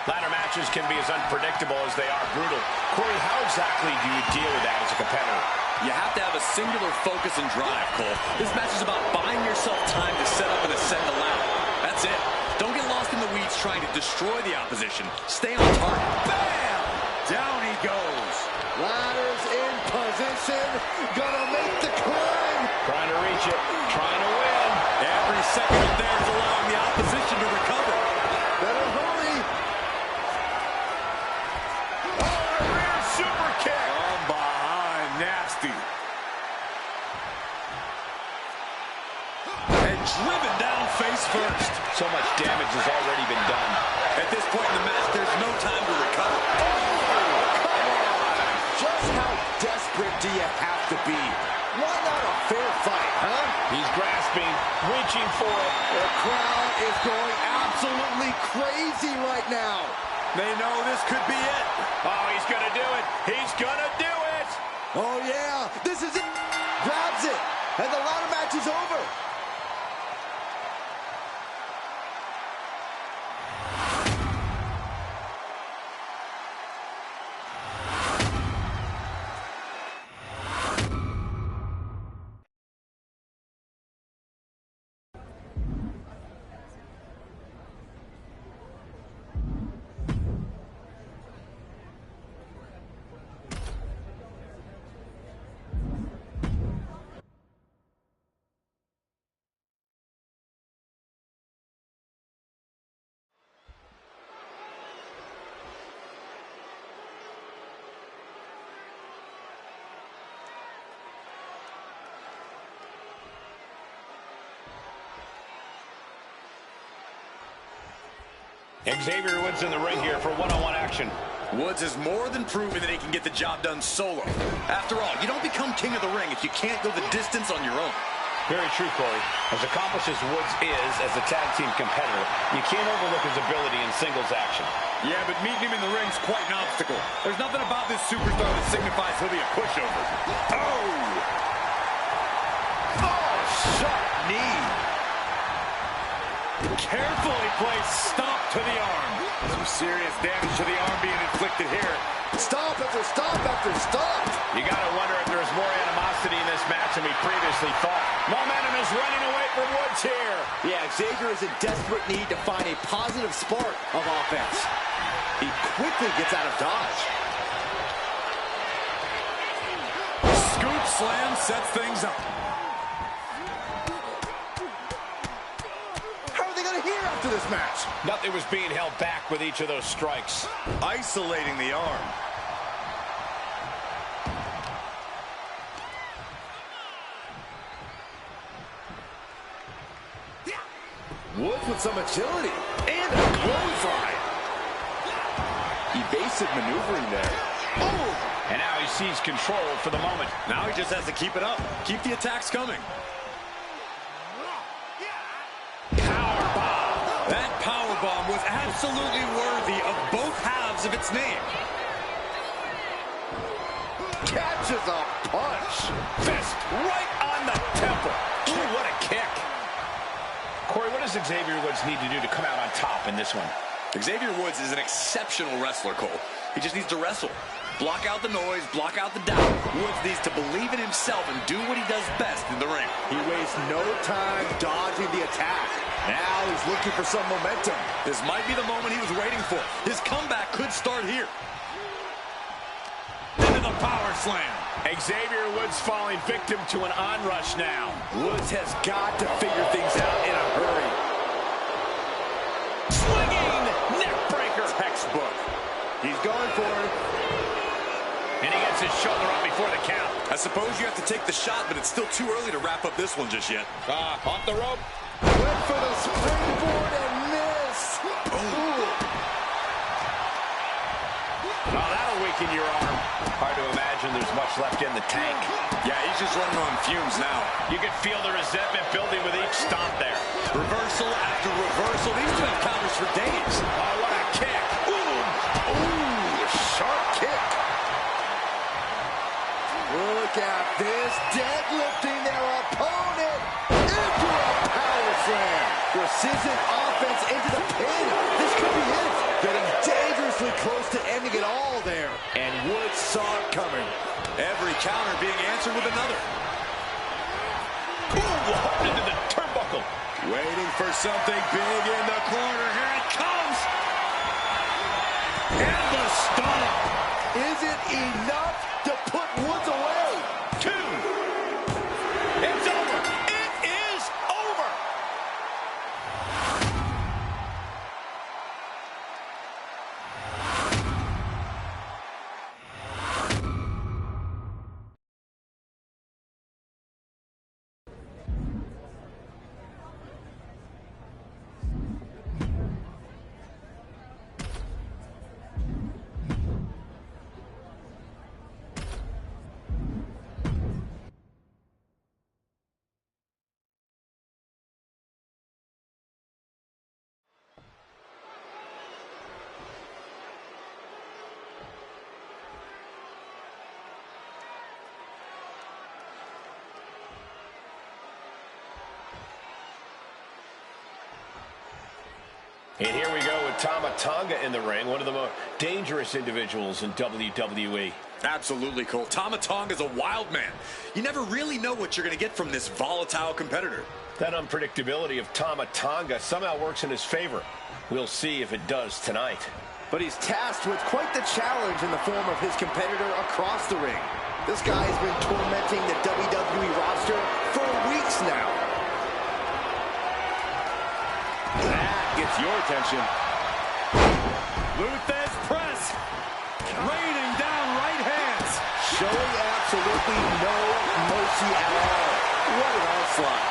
Ladder matches can be as unpredictable as they are brutal. Corey, how exactly do you deal with that as a competitor?
You have to have a singular focus and drive, Cole. This match is about buying yourself time to set up and ascend the ladder. That's it. Don't get lost in the weeds trying to destroy the opposition. Stay on target.
Bam! Down he goes.
Ladders in position. Gonna make the climb.
Trying to reach it. Trying to win.
Every second of there is allowing the opposition to recover.
Better hurry.
Oh, rear super kick. From behind. Nasty. And driven down face first.
So much damage has already been done.
At this point in the match, there's no time to recover.
Just how desperate do you have to be? Why not a fair fight, huh?
He's grasping, reaching for it.
The crowd is going absolutely crazy right now.
They know this could be it.
Oh, he's going to do it. He's going to do it.
Oh, yeah. This is it. Grabs it. And the ladder match is over.
Xavier Woods in the ring here for one-on-one action.
Woods has more than proven that he can get the job done solo. After all, you don't become king of the ring if you can't go the distance on your own.
Very true, Corey. As accomplished as Woods is as a tag team competitor, you can't overlook his ability in singles action.
Yeah, but meeting him in the ring is quite an obstacle. There's nothing about this superstar that signifies he'll be a pushover. Oh! Oh, sharp knee. Carefully placed stomp to the arm. Some serious damage to the arm being inflicted here.
Stomp after stomp after stomp.
You got to wonder if there's more animosity in this match than we previously thought. Momentum is running away from Woods here.
Yeah, Xavier is in desperate need to find a positive spark of offense. He quickly gets out of dodge.
Scoop slam sets things up.
To this match.
Nothing was being held back with each of those strikes.
Isolating the arm.
Woods with some agility and a clothesline. Evasive maneuvering there.
Oh! And now he sees control for the moment.
Now he just has to keep it up. Keep the attacks coming. That powerbomb was absolutely worthy of both halves of its name.
Catches a punch.
Fist right on the temple. Ooh, what a kick. Corey, what does Xavier Woods need to do to come out on top in this one?
Xavier Woods is an exceptional wrestler, Cole. He just needs to wrestle. Block out the noise, block out the doubt. Woods needs to believe in himself and do what he does best in the ring.
He wastes no time dodging the attack. Now he's looking for some momentum.
This might be the moment he was waiting for. His comeback could start here.
Into the power slam.
Xavier Woods falling victim to an onrush now.
Woods has got to figure things out in a hurry.
Swinging neck breaker.
Textbook. He's going for it.
And he gets his shoulder up before the count.
I suppose you have to take the shot, but it's still too early to wrap up this one just yet.
Off the rope.
Went for the springboard and missed. Ooh.
Oh, that'll weaken your arm. Hard to imagine there's much left in the tank.
Yeah, he's just running on fumes now. You can feel the resentment building with each stomp there. Reversal after reversal. These two have counters for days. Oh, what a kick.
Ooh, sharp kick. Look at this, deadlifting their opponent into a power slam. Precision offense into the pin. This could be it. Getting dangerously close to ending it all there. And Woods saw it coming.
Every counter being answered with another. Ooh, hard into the turnbuckle. Waiting for something big in the corner. Here it comes. And the stomp.
Is it enough to put Woods away?
2. It's over. It is over.
And here we go with Tama Tonga in the ring, one of the most dangerous individuals in WWE.
Absolutely, Cole. Tama Tonga is a wild man. You never really know what you're going to get from this volatile competitor.
That unpredictability of Tama Tonga somehow works in his favor. We'll see if it does tonight.
But he's tasked with quite the challenge in the form of his competitor across the ring. This guy has been tormenting the WWE roster for weeks now.
That gets your attention.
Luthez press. Raining down right hands.
Showing absolutely no mercy at all. What an onslaught.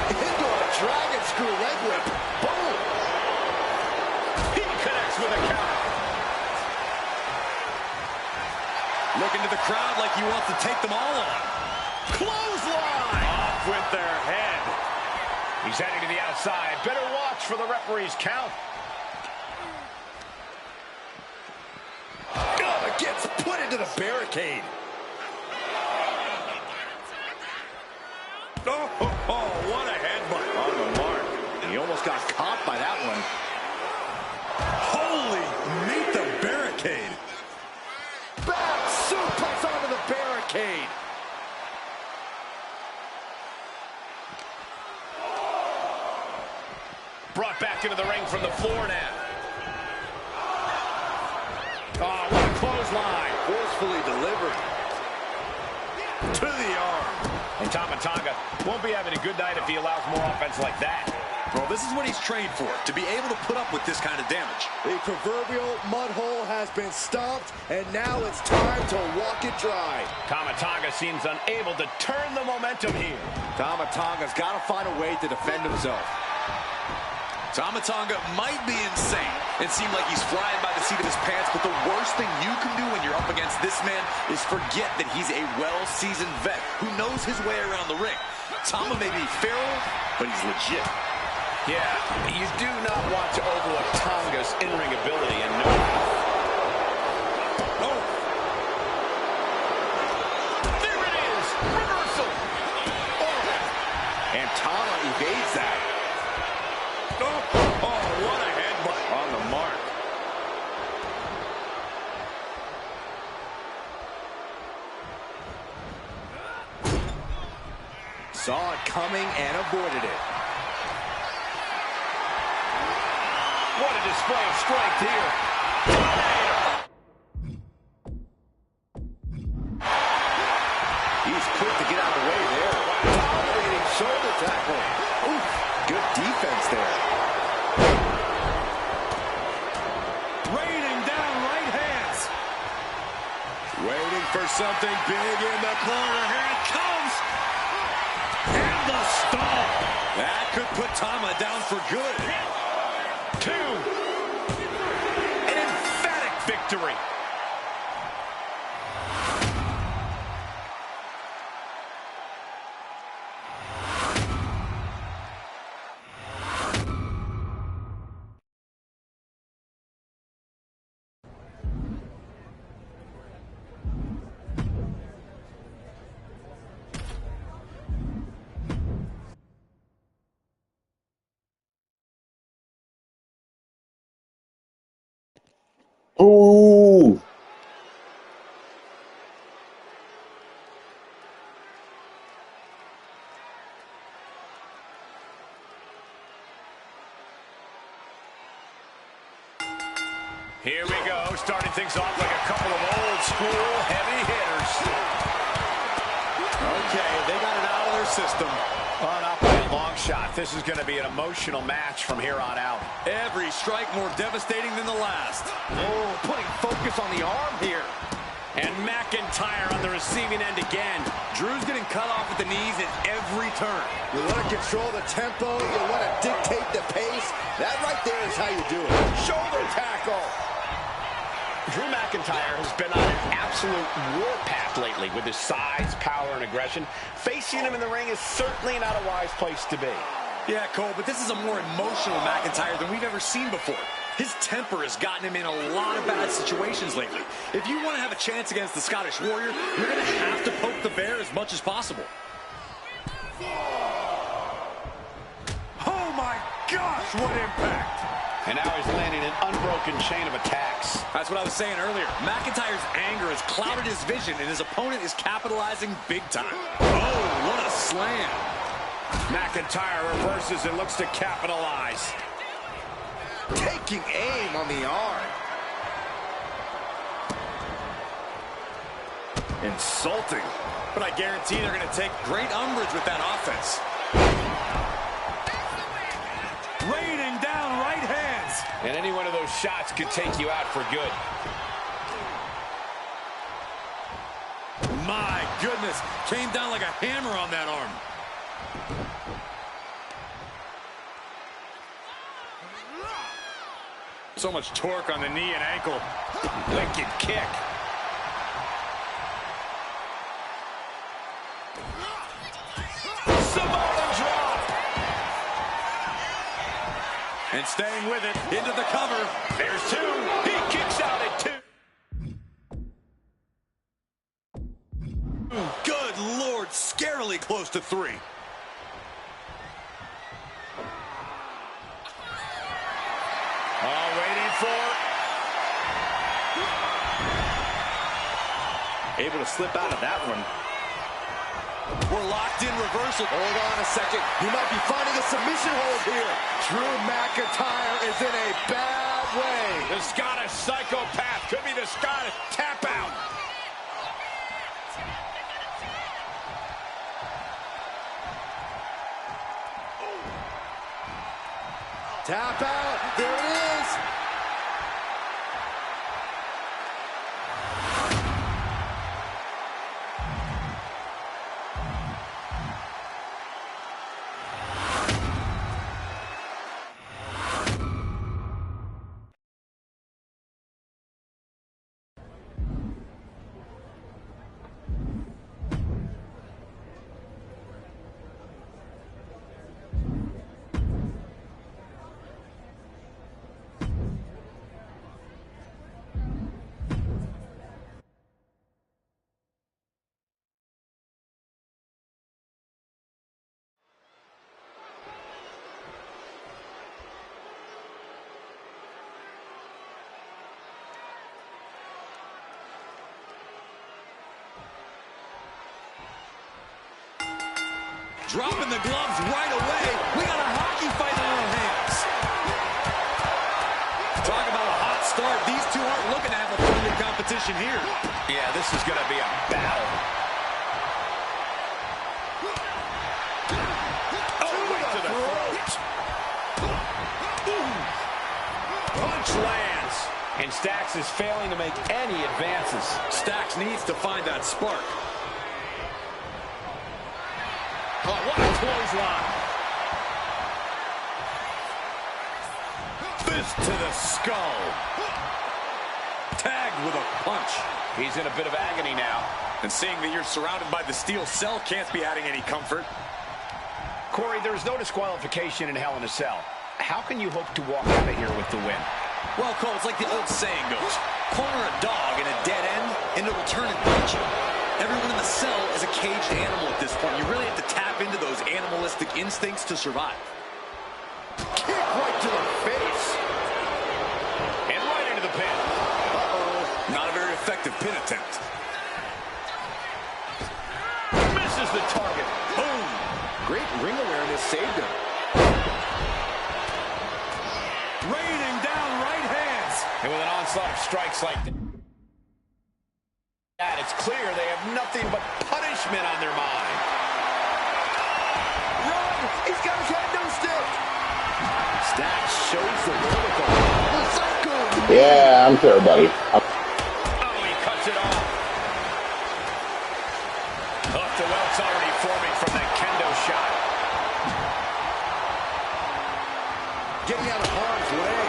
Into a dragon screw leg whip. Boom.
He connects with a counter. Looking to the crowd like he wants to take them all on. Clothesline.
Off with their head. He's heading to the outside. Better watch for the referee's count.
Oh, gets put into the barricade.
Oh, what a headbutt.
On the mark. He almost got caught by that one.
Holy, meet the barricade.
Back suplex onto the barricade.
Brought back into the ring from the floor now. Oh, what a clothesline.
Forcefully delivered.
To the arm. And Tama Tonga won't be having a good night if he allows more offense like that.
Well, this is what he's trained for, to be able to put up with this kind of damage.
The proverbial mud hole has been stomped, and now it's time to walk it dry.
Tama Tonga seems unable to turn the momentum here.
Tama Tonga's got to find a way to defend himself.
Tama Tonga might be insane and seem like he's flying by the seat of his pants, but the worst thing you can do when you're up against this man is forget that he's a well-seasoned vet who knows his way around the ring. Tama may be feral, but he's legit.
Yeah, you do not want to overlook Tonga's in-ring ability and no.
Oh.
There it is! Reversal!
Oh. And Tama evades that.
Oh, what a headbutt.
On the mark. Saw it coming and avoided it.
What a display of strength here.
He's quick to get out of the way there. Dominating shoulder tackle. Oof, good defense there.
Raining down right hands. Waiting for something big in the corner. Here it comes. And the stomp. That could put Tama down for good. 2. An emphatic victory.
Ooh.
Here we go, starting things off like a couple of old school heavy hitters. Okay, they got it out of their system. Oh, not by a long shot. This is going to be an emotional match from here on out.
Every strike more devastating than the last.
Oh, putting focus on the arm here.
And McIntyre on the receiving end again. Drew's getting cut off at the knees at every turn.
You want to control the tempo. You want to dictate the pace. That right there is how you do it. Shoulder tackle.
Drew McIntyre has been on an absolute warpath lately with his size, power, and aggression. Facing him in the ring is certainly not a wise place to be.
Yeah, Cole, but this is a more emotional McIntyre than we've ever seen before. His temper has gotten him in a lot of bad situations lately. If you want to have a chance against the Scottish Warrior, you're going to have to poke the bear as much as possible.
Oh my gosh, what impact!
And now he's landing an unbroken chain of attacks.
That's what I was saying earlier. McIntyre's anger has clouded his vision, and his opponent is capitalizing big time. Oh, what a slam.
McIntyre reverses and looks to capitalize.
Taking aim on the arm.
Insulting.
But I guarantee they're going to take great umbrage with that offense.
Raining down right hands.
And any one of those shots could take you out for good.
My goodness, came down like a hammer on that arm. So much torque on the knee and ankle.
Wicked kick.
Samoan drop.
And staying with it, into the cover.
There's 2. He kicks out at 2.
Good Lord, scarily close to 3.
Waiting for.
Able to slip out of that one.
We're locked in reversal.
Hold on a second. He might be finding a submission hold here. Drew McIntyre is in a bad way.
The Scottish psychopath could be the Scottish tap out.
Tap out. There it is.
Dropping the gloves right away. We got a hockey fight in our hands. Talk about a hot start. These two aren't looking to have a friendly competition here.
Yeah, this is going to be a battle.
Oh, right to the throat. Punch lands.
And Stacks is failing to make any advances.
Stacks needs to find that spark.
Oh, what a clothesline. Fist to the skull. Tagged with a punch. He's in a bit of agony now. And seeing that you're surrounded by the steel cell can't be adding any comfort.
Corey, there is no disqualification in Hell in a Cell. How can you hope to walk out of here with the win?
Well, Cole, it's like the old saying goes. Corner a dog in a dead end, and it'll turn and bite you. Everyone in the cell is a caged animal at this point. You really have to tap into those animalistic instincts to survive.
Kick right to the face.
And right into the pin.
Uh-oh. Not a very effective pin attempt.
Misses the target. Boom.
Great ring awareness saved him.
Raining down right hands. And with an onslaught of strikes like that, it's clear they have nothing but punishment on their mind.
Run! He's got his head no stick. Stacks shows the wherewithal.
Yeah, I'm sure, buddy.
Oh, he cuts it off. Hook to welts already forming from that kendo shot.
Getting out of harm's way.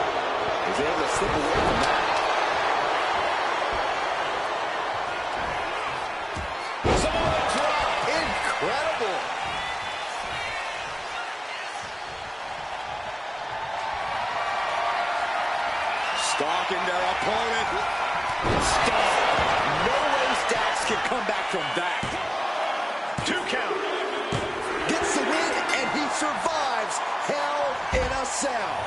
He's able to slip away from that.
Samoa drop.
Incredible.
Stalking their opponent. Stop.
No way Stacks can come back from that.
2 count.
Gets the win, and he survives Hell in a Cell.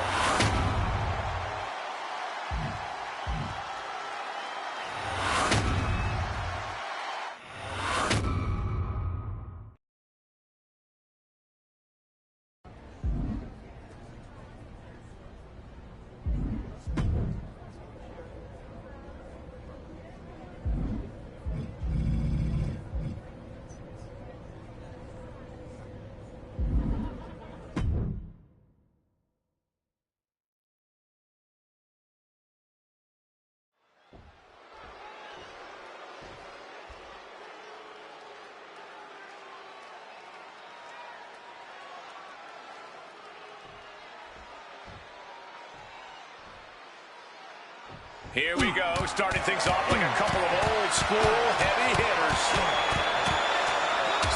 Here we go, starting things off like a couple of old school heavy hitters.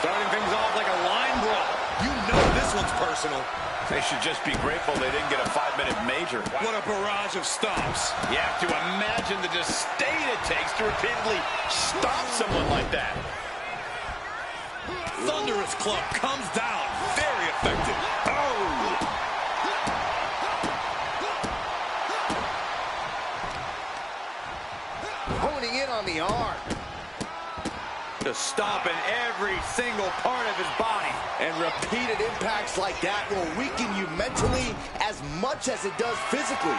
Starting things off like a line brawl. You know this one's personal.
They should just be grateful they didn't get a 5-minute major.
What a barrage of stomps.
You have to imagine the disdain it takes to repeatedly stop someone like that.
Thunderous club comes down. Very effective. Oh!
Honing in on the arm.
Just stomping every single part of his body.
And repeated impacts like that will weaken you mentally as much as it does physically.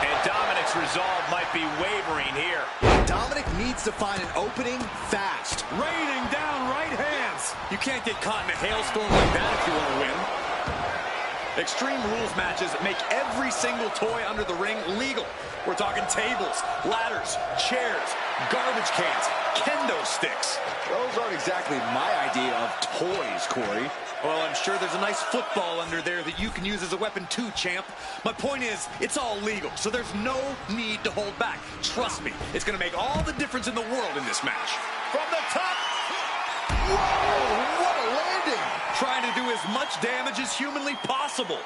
And Dominic's resolve might be wavering here.
Dominic needs to find an opening fast.
Raining down right hands. You can't get caught in a hailstorm like that if you want to win. Extreme Rules matches make every single toy under the ring legal. We're talking tables, ladders, chairs, garbage cans, kendo sticks.
Those aren't exactly my idea of toys, Corey.
Well, I'm sure there's a nice football under there that you can use as a weapon too, champ. My point is, it's all legal, so there's no need to hold back. Trust me, it's going to make all the difference in the world in this match.
From the top.
Whoa, what a landing.
Trying to do as much damage as humanly possible.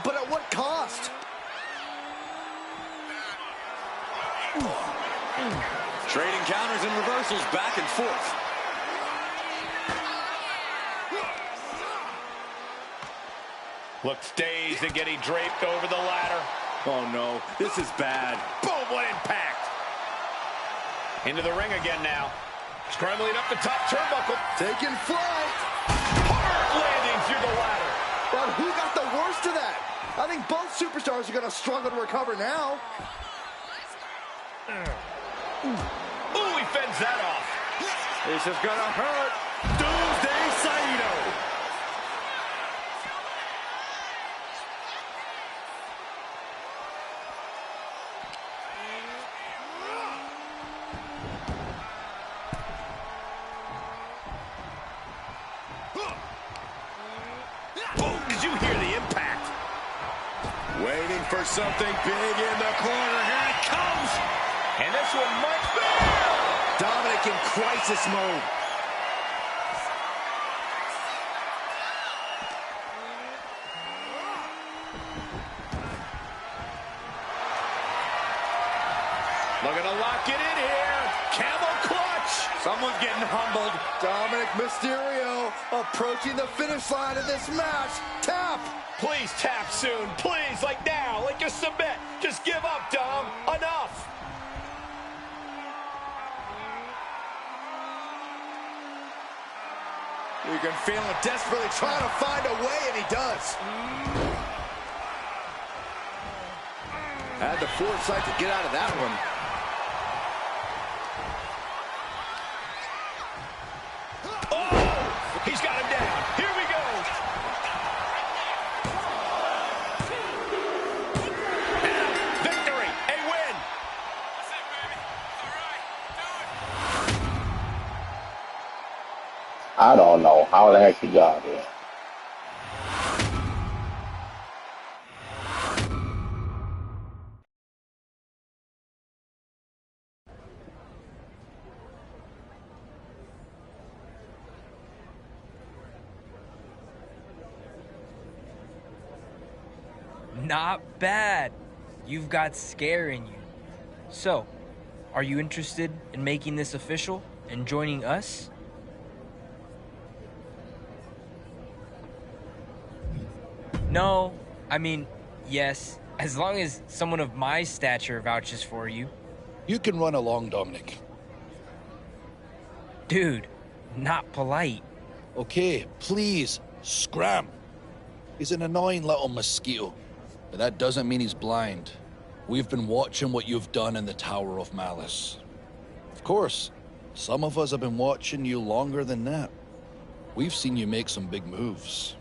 But at what cost?
Trading counters and reversals back and forth.
Looks dazed and getting draped over the ladder.
Oh no, this is bad.
Boom, what impact. Into the ring again now. Scrambling up the top turnbuckle.
Taking flight.
Hard landing through the ladder.
But who got the worst of that? I think both superstars are going to struggle to recover now.
Ooh, he fends that off.
This is going to hurt. Doomsday Saito.
for something big in the corner. Here it comes. And this one might be.
Dominic in crisis mode.
Looking to lock it in here. Camel clutch. Someone's getting humbled.
Dominic Mysterio approaching the finish line of this match. Tap.
Please tap soon. Please, like now. Like just submit. Just give up, Dom. Enough.
You can feel him desperately trying to find a way, and he does. Had the foresight to get out of that one.
Oh! He's got him down. Here we go. And victory. A win. That's it, baby. All right. Do it.
I don't know how the heck he got here.
Not bad. You've got scare in you. So, are you interested in making this official and joining us? No, I mean, yes, as long as someone of my stature vouches for you.
You can run along, Dominic.
Dude, not polite.
Okay, please, scram. He's an annoying little mosquito, but that doesn't mean he's blind. We've been watching what you've done in the Tower of Malice. Of course, some of us have been watching you longer than that. We've seen you make some big moves.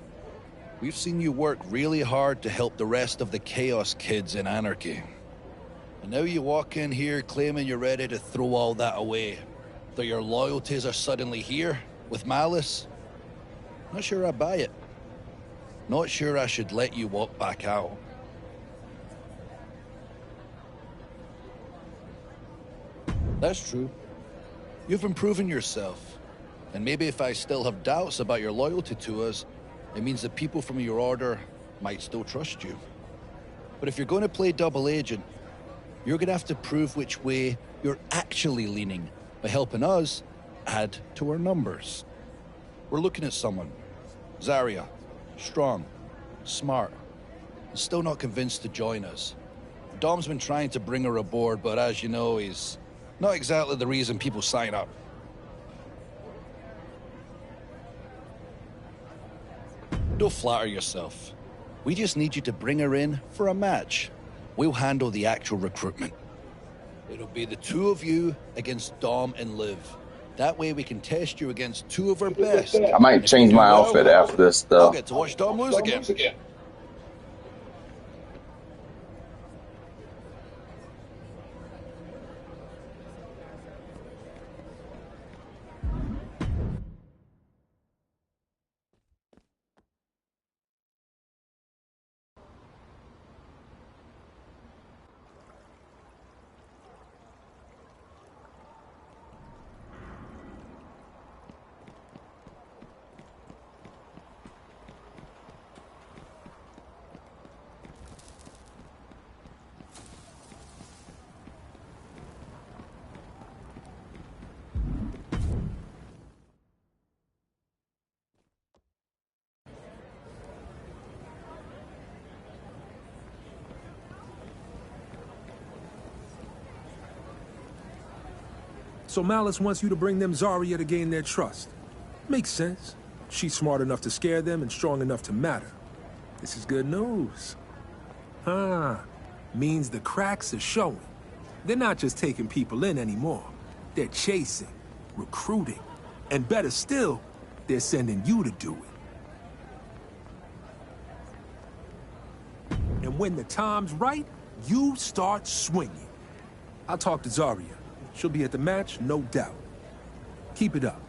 We've seen you work really hard to help the rest of the Chaos Kids in Anarchy. And now you walk in here claiming you're ready to throw all that away. That your loyalties are suddenly here, with Malice. Not sure I buy it. Not sure I should let you walk back out. That's true. You've been proving yourself. And maybe if I still have doubts about your loyalty to us, it means that people from your order might still trust you. But if you're going to play double agent, you're going to have to prove which way you're actually leaning by helping us add to our numbers. We're looking at someone. Zarya. Strong. Smart. And still not convinced to join us. Dom's been trying to bring her aboard, but as you know, he's not exactly the reason people sign up. Don't flatter yourself. We just need you to bring her in for a match. We'll handle the actual recruitment. It'll be the two of you against Dom and Liv. That way we can test you against two of our best.
I might change my outfit after this, though.
I'll get to watch Dom lose again.
So Malice wants you to bring them Zarya to gain their trust. Makes sense. She's smart enough to scare them and strong enough to matter. This is good news. Means the cracks are showing. They're not just taking people in anymore. They're chasing, recruiting, and better still, they're sending you to do it. And when the time's right, you start swinging. I'll talk to Zarya. She'll be at the match, no doubt. Keep it up.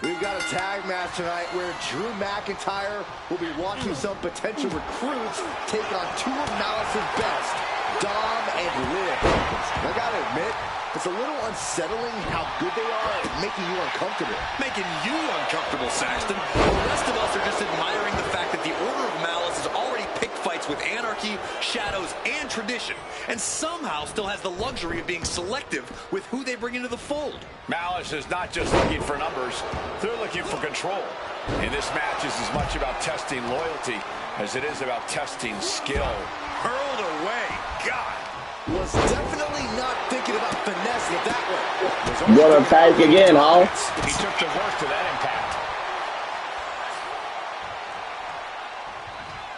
We've got a tag match tonight where Drew McIntyre will be watching some potential recruits take on two of Malice's best, Dom and Liv. I gotta admit, it's a little unsettling how good they are at making you uncomfortable.
Making you uncomfortable, Saxton. The rest of us are just admiring the fact that the Order of Malice has already picked fights with Anarchy, Shadows, and Tradition, and somehow still has the luxury of being selective with who they bring into the fold.
Malice is not just looking for numbers, they're looking for control. And this match is as much about testing loyalty as it is about testing skill.
Hurled away. God.
Was definitely not thinking about finesse with that one.
You gonna attack again, huh?
He took the worst of that impact.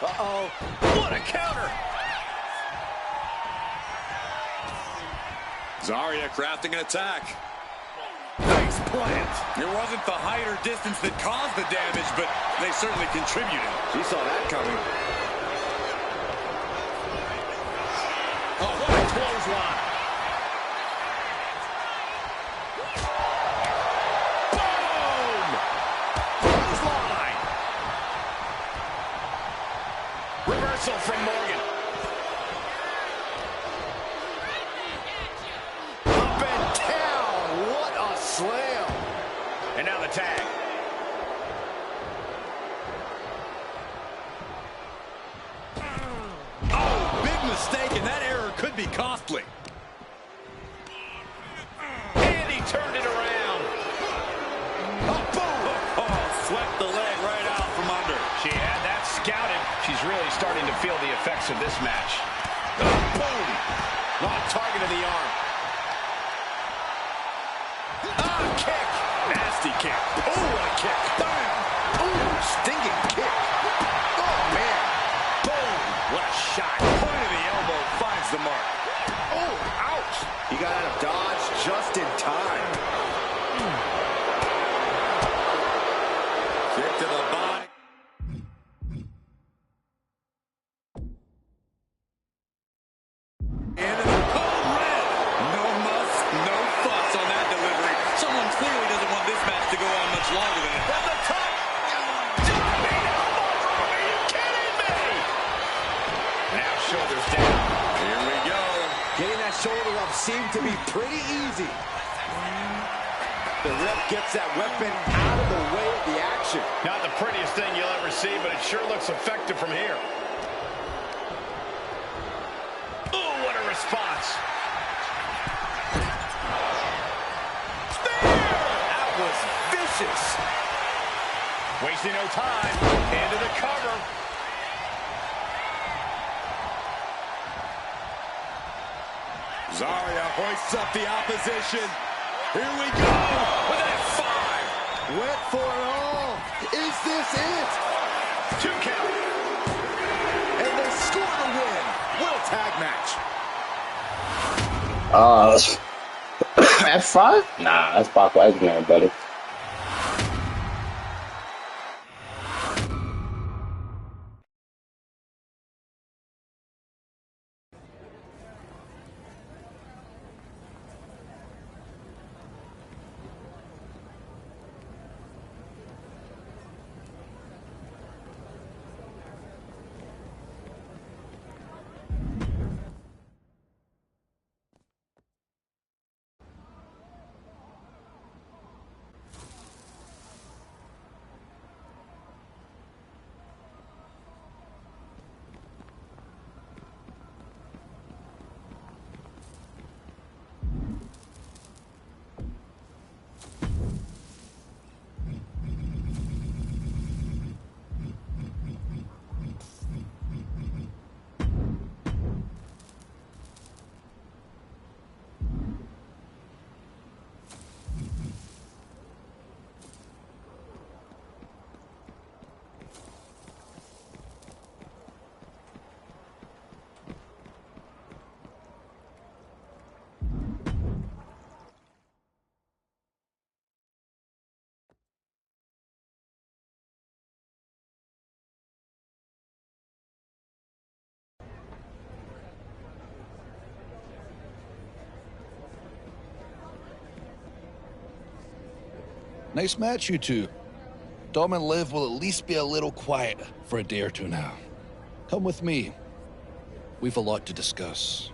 Uh-oh. What a counter. Zarya crafting an attack. Nice plant. It wasn't the height or distance that caused the damage, but they certainly contributed.
She saw that coming.
Oh, what a clothesline. Boom! Clothesline.
Reversal from Morgan.
Up and down. What a slam.
And now the tag.
Oh, big mistake, and that error could be costly.
And he turned it around.
Oh, boom! Oh, swept the leg right out from under.
She had that scouted. She's really starting to feel the effects of this match.
Oh, boom! Oh, target of the arm. Ah, kick! Nasty kick. Oh, what a kick. Bam! Ooh, stinging kick. Oh, man. Boom! What a shot. Point of the elbow finds the mark. Oh, ouch!
He got out of dodge just in time.
Kick to the body. Into the cold red. No muss, no fuss on that delivery. Someone clearly doesn't want this match to go on much longer than it. That's a touch. Diving elbow drop. Are you kidding me?
Now shoulders down.
Here we go.
Getting that shoulder up seemed to be pretty easy. The ref gets that weapon out of the way of the action.
Not the prettiest thing you'll ever see, but it sure looks effective from here. Oh, what a response.
Spear! That was vicious.
Wasting no time. Into the cover.
Zarya hoists up the opposition. Here we go with an F5.
Went for it all. Is this it?
2 count.
And they score the win. What a tag match.
F5? Nah, that's Brock Lesnar, buddy.
Nice match, you two. Dom and Liv will at least be a little quiet for a day or two now. Come with me. We've a lot to discuss.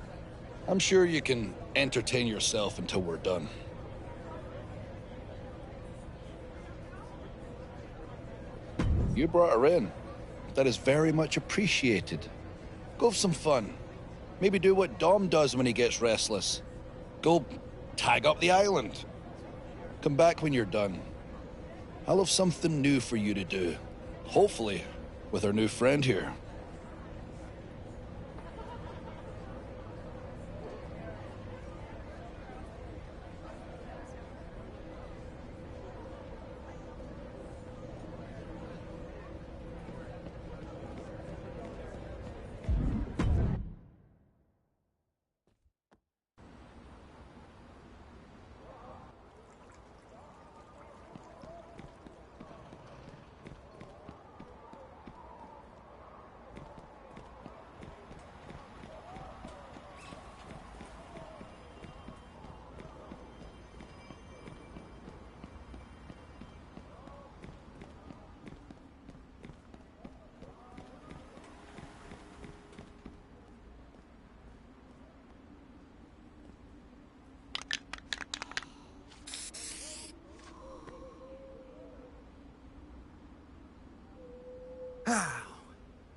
I'm sure you can entertain yourself until we're done. You brought her in. That is very much appreciated. Go have some fun. Maybe do what Dom does when he gets restless. Go tag up the island. Come back when you're done. I'll have something new for you to do. Hopefully, with our new friend here.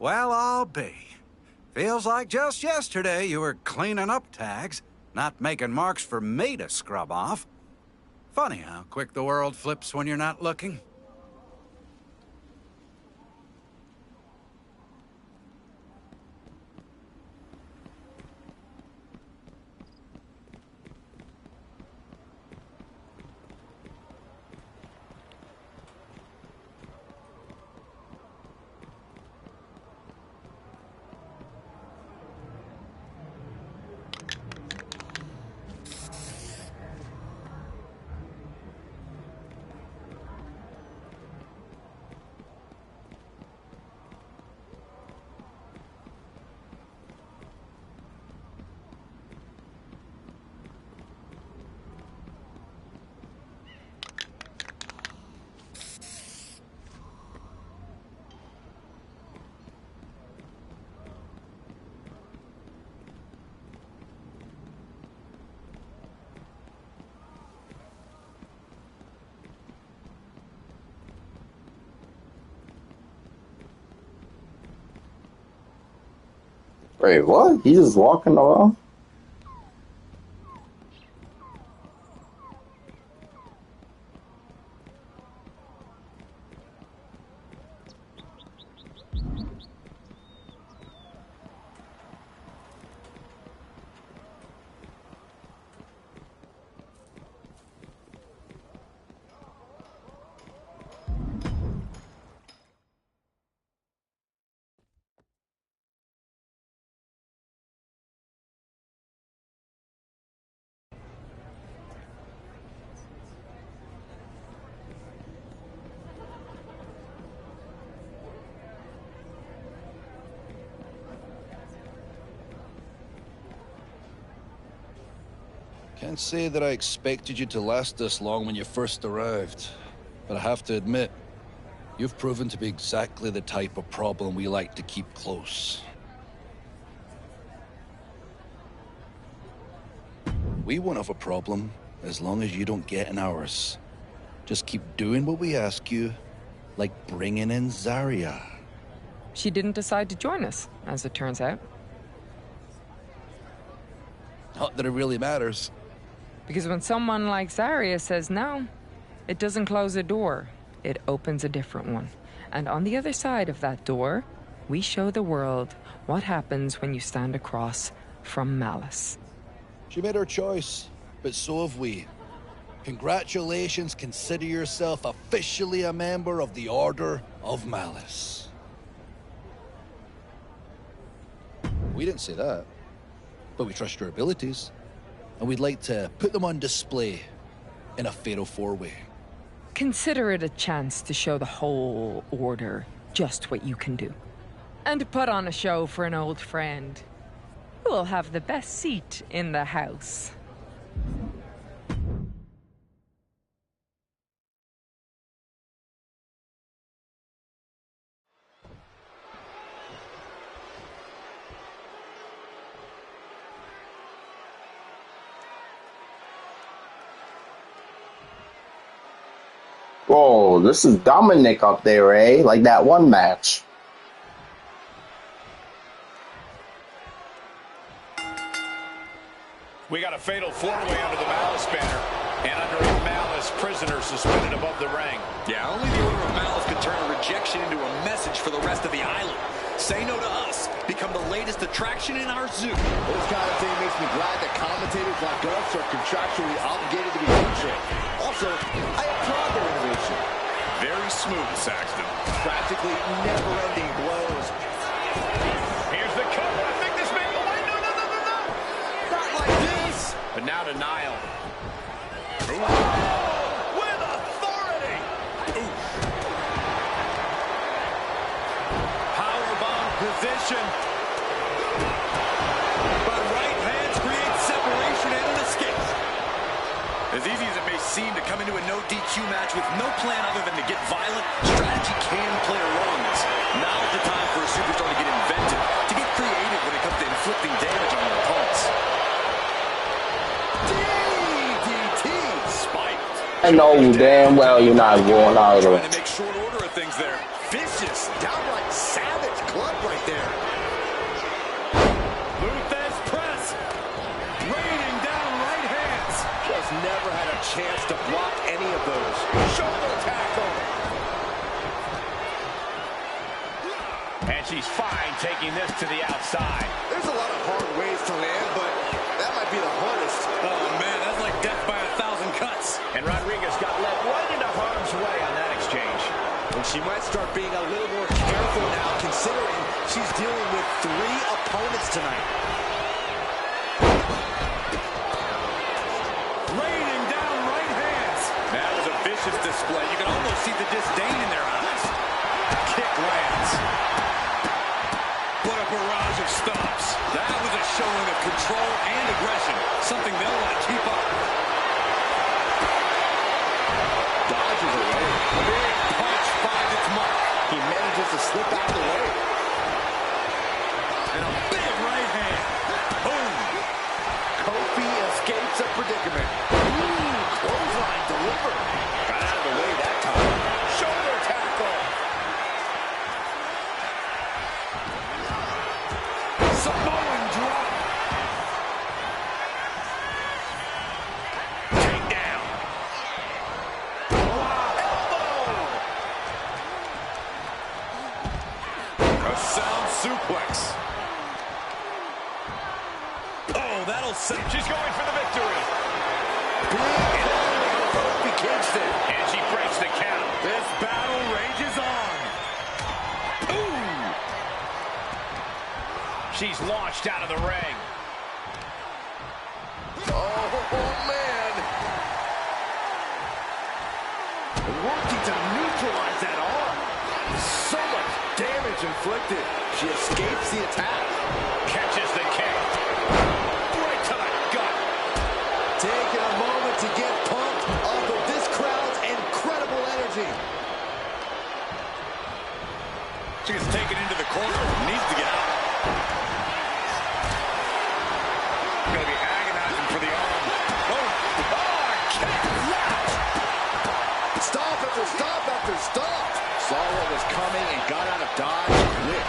Well, I'll be. Feels like just yesterday you were cleaning up tags, not making marks for me to scrub off. Funny how quick the world flips when you're not looking.
Wait, what? He's just walking along?
Can't say that I expected you to last this long when you first arrived, but I have to admit, you've proven to be exactly the type of problem we like to keep close. We won't have a problem as long as you don't get in ours. Just keep doing what we ask you, like bringing in Zarya.
She didn't decide to join us, as it turns out.
Not that it really matters.
Because when someone like Zarya says no, it doesn't close a door. It opens a different one. And on the other side of that door, we show the world what happens when you stand across from Malice.
She made her choice, but so have we. Congratulations, consider yourself officially a member of the Order of Malice. We didn't say that, but we trust your abilities, and we'd like to put them on display in a fatal four-way.
Consider it a chance to show the whole Order just what you can do. And to put on a show for an old friend who will have the best seat in the house.
Whoa, this is Dominic up there, eh? Like that one match.
We got a fatal four-way under the Malice banner, and under a Malice prisoner suspended above the ring.
Yeah, only the Order of Malice could turn a rejection into a message for the rest of the island. Say no to us. Become the latest attraction in our zoo.
This kind of thing makes me glad that commentators like us are contractually obligated to be neutral. Also, I applaud their innovation.
Very smooth, Saxton.
Practically never-ending blows.
Here's the cover. I think this may go away. No.
Not like this.
But now to Niall.
With authority. Powerbomb position. But right hands create separation and an escape.
As easy as it may seem to come into a no DQ match with no plan other than to get violent, strategy can play a role in this. Now's the time for a superstar to get inventive, to get creative when it comes to inflicting damage on their opponents.
I know damn well you're not going out of
Trying to make short order of things there.
Vicious, downright savage club right there.
Luthez press. Raining down right hands.
Just never had a chance to block any of those. Shoulder tackle.
And she's fine taking this to the outside.
There's a lot of hard ways to land, but that might be the hardest.
Oh, man, that's like death by 1,000 cuts.
And Rodriguez got led right into harm's way on that exchange.
And she might start being a little more careful now, considering she's dealing with 3 opponents tonight.
Raining down right hands.
That was a vicious display. You can almost see the disdain in their eyes. Kick lands.
What a barrage of stomps. That was a showing of control and aggression. Something they'll want to keep up.
Dodges away.
Big punch finds its mark.
He manages to slip out of the way.
And a big right hand. Boom.
Kofi escapes a predicament. Ooh, clothesline delivered. Got out of the way that time. Shoulder tackle.
Samoan drop.
Takedown.
A sound suplex. Oh, that'll set.
She's going for the victory.
Big elbow from Kofi Kingston.
And she breaks the count.
This battle rages on. Ooh.
She's launched out of the ring.
Oh, man. Working to neutralize that arm. So much damage inflicted. She escapes the attack.
Catches the kick. Right to the gut.
Taking a moment to get pumped off of this crowd's incredible energy.
She gets taken into the corner. Needs to get out. Going to be agonizing for the arm.
Stop after stop after stop. Saw what was coming and got out of dodge quick.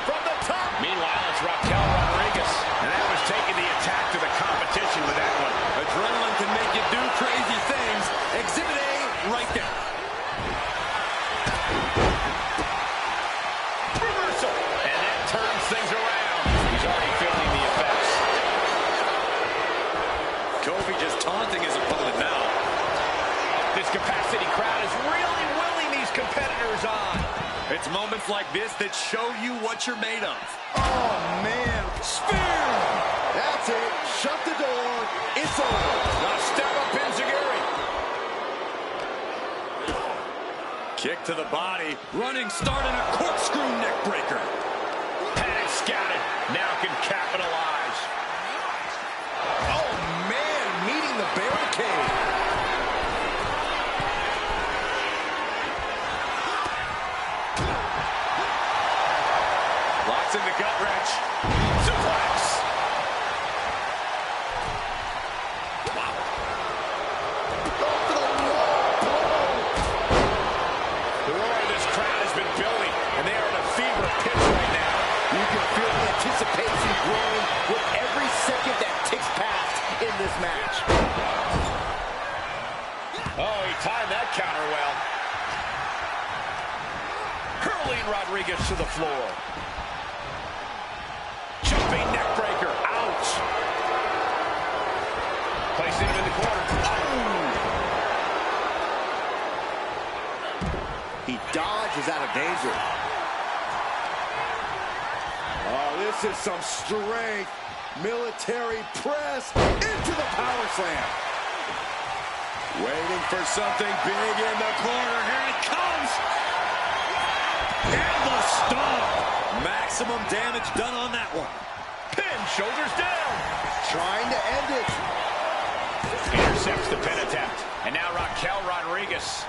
From the top. Meanwhile, it's Raquel Rodriguez. And that was taking the attack to the competition with that one.
Adrenaline can make you do crazy things. Exhibit A right there.
Reversal. And that turns things around. He's already feeling the effects.
Kofi just taunting his opponent now.
This capacity crowd is really willing these competitors on.
It's moments like this that show you what you're made of.
Oh, man. Spear. That's it. Shut the door. It's over.
Now step up Enziguri.
Kick to the body. Running start and a corkscrew neck breaker.
Panic scouted. Now can capitalize.
Oh, man. Meeting the barricade.
Locks in the gut wrench. Suplex.
Go for the wall. this match.
Oh, he timed that counter well. Hurling Rodriguez to the floor. Jumping neck breaker. Ouch. Placing him in the corner. Oh.
He dodges out of danger. Oh, this is some strength. Military press into the power slam.
Waiting for something big in the corner. Here it comes. And the stomp. Maximum damage done on that one. Pin, shoulders down.
Trying to end it.
Intercepts the pin attempt. And now Raquel Rodriguez.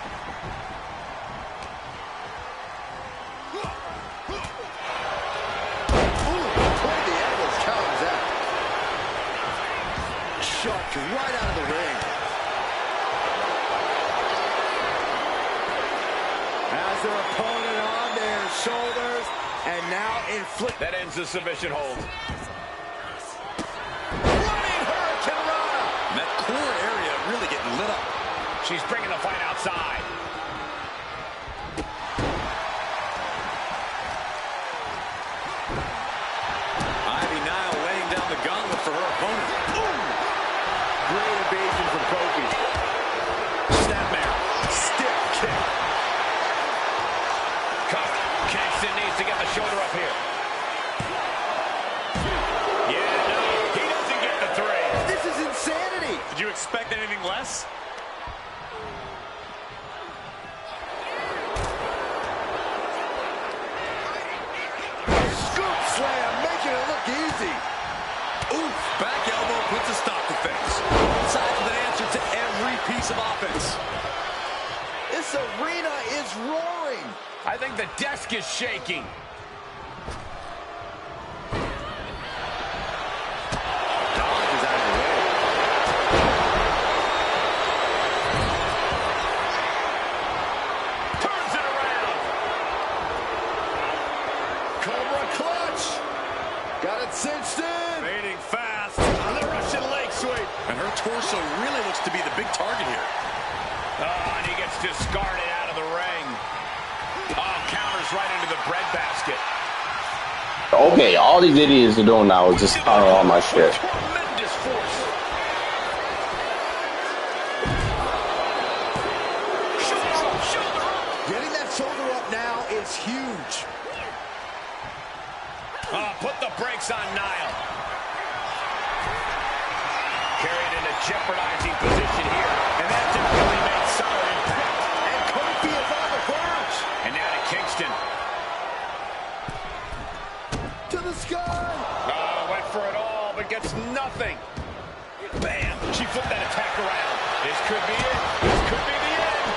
Chucked right out of the ring. Has their opponent on their shoulders, and now inflict.
That ends the submission hold.
Running Hurricane Rana.
And that core area really getting lit up. She's bringing the fight outside. Ivy Nile laying down the gauntlet for her opponent.
Great evasion from Kofi.
Snapmare. Stiff kick. Cover. Kingston needs to get the shoulder up here. Yeah, no, he doesn't get the 3.
This is insanity.
Did you expect anything less?
Scoop slam, making it look easy.
Oof, back elbow puts a stop to things. Both sides with an answer to every piece of offense.
This arena is roaring.
I think the desk is shaking.
Dodge is out of the way.
Turns it around.
Cobra clutch. Got it cinched in.
Fading fast. The Russian leg sweep. And her torso really looks to be the big target here. Oh, and he gets discarded out of the ring. Oh, counters right into the breadbasket.
Okay, all these idiots are doing now is just counter all my shit.
Tremendous force. Shoulder up, shoulder up.
Getting that shoulder up now is huge.
Put the brakes on Nile. Carried in a jeopardizing position here. And that definitely made solid impact.
And Kofi is on the verge.
And now to Kingston.
To the sky.
Went for it all, but gets nothing. Bam! She flipped that attack around. This could be it. This could be the end.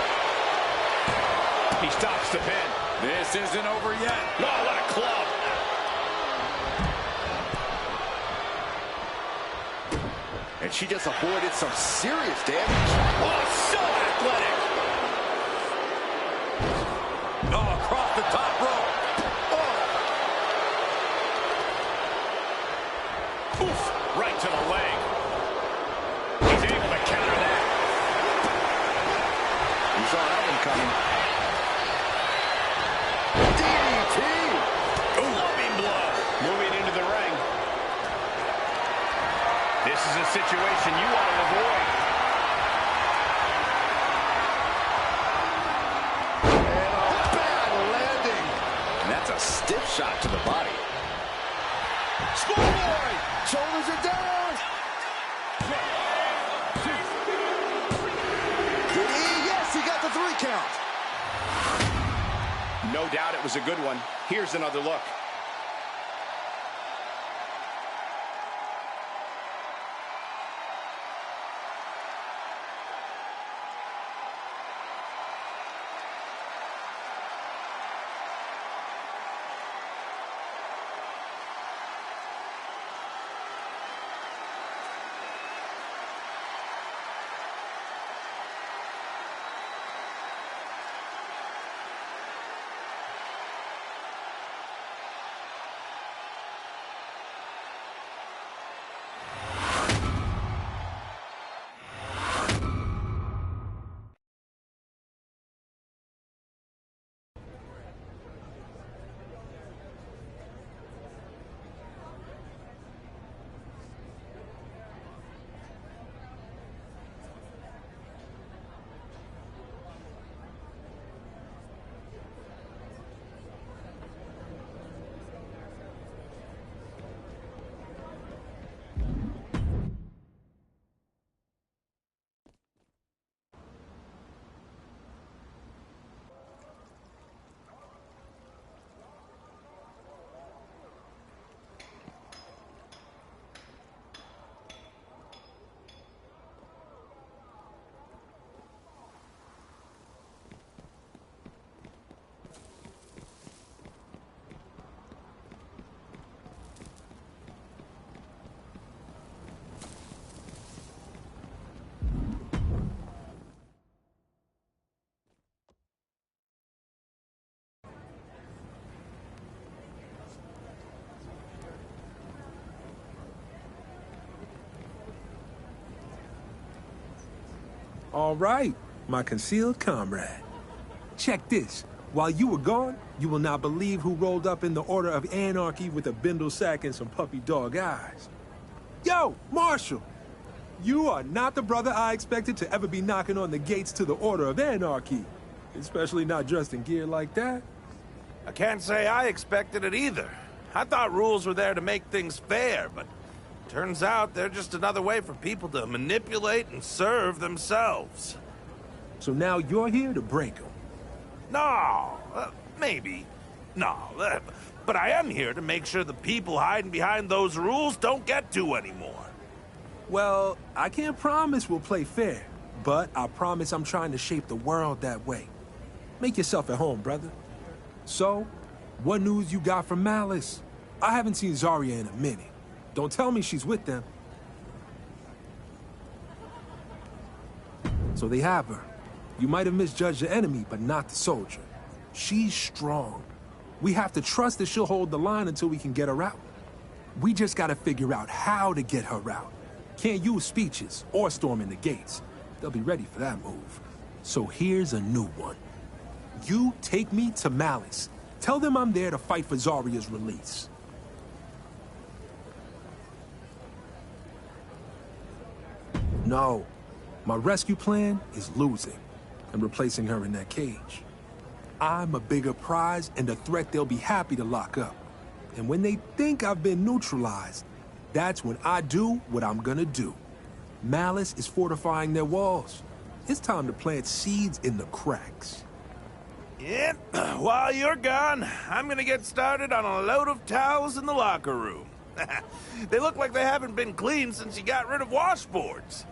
He stops the pin. This isn't over yet. Oh, what a club.
And she just avoided some serious damage.
Oh, so athletic. Oh, across the top rope. Oh. Oof, right to the leg. He's able to counter that.
You saw that one coming. DDT.
Loving blow. Moving into the ring. This is a situation you want to avoid.
And a bad landing. And that's a stiff shot to the body. Schoolboy! Shoulders are down! Did he? Yes, he got the 3 count.
No doubt it was a good one. Here's another look.
All right, my concealed comrade. Check this. While you were gone, you will not believe who rolled up in the Order of Anarchy with a bindle sack and some puppy dog eyes. Yo, Marshall! You are not the brother I expected to ever be knocking on the gates to the Order of Anarchy. Especially not dressed in gear like that.
I can't say I expected it either. I thought rules were there to make things fair, but turns out they're just another way for people to manipulate and serve themselves.
So now you're here to break them.
No, maybe. No, but I am here to make sure the people hiding behind those rules don't get to anymore.
Well, I can't promise we'll play fair, but I promise I'm trying to shape the world that way. Make yourself at home, brother. So, what news you got from Malice? I haven't seen Zarya in a minute. Don't tell me she's with them. So they have her. You might have misjudged the enemy, but not the soldier. She's strong. We have to trust that she'll hold the line until we can get her out. We just gotta figure out how to get her out. Can't use speeches or storming the gates. They'll be ready for that move. So here's a new one. You take me to Malice. Tell them I'm there to fight for Zarya's release. No. My rescue plan is losing and replacing her in that cage. I'm a bigger prize and a threat they'll be happy to lock up. And when they think I've been neutralized, that's when I do what I'm gonna do. Malice is fortifying their walls. It's time to plant seeds in the cracks.
Yeah, while you're gone, I'm gonna get started on a load of towels in the locker room. They look like they haven't been cleaned since you got rid of washboards.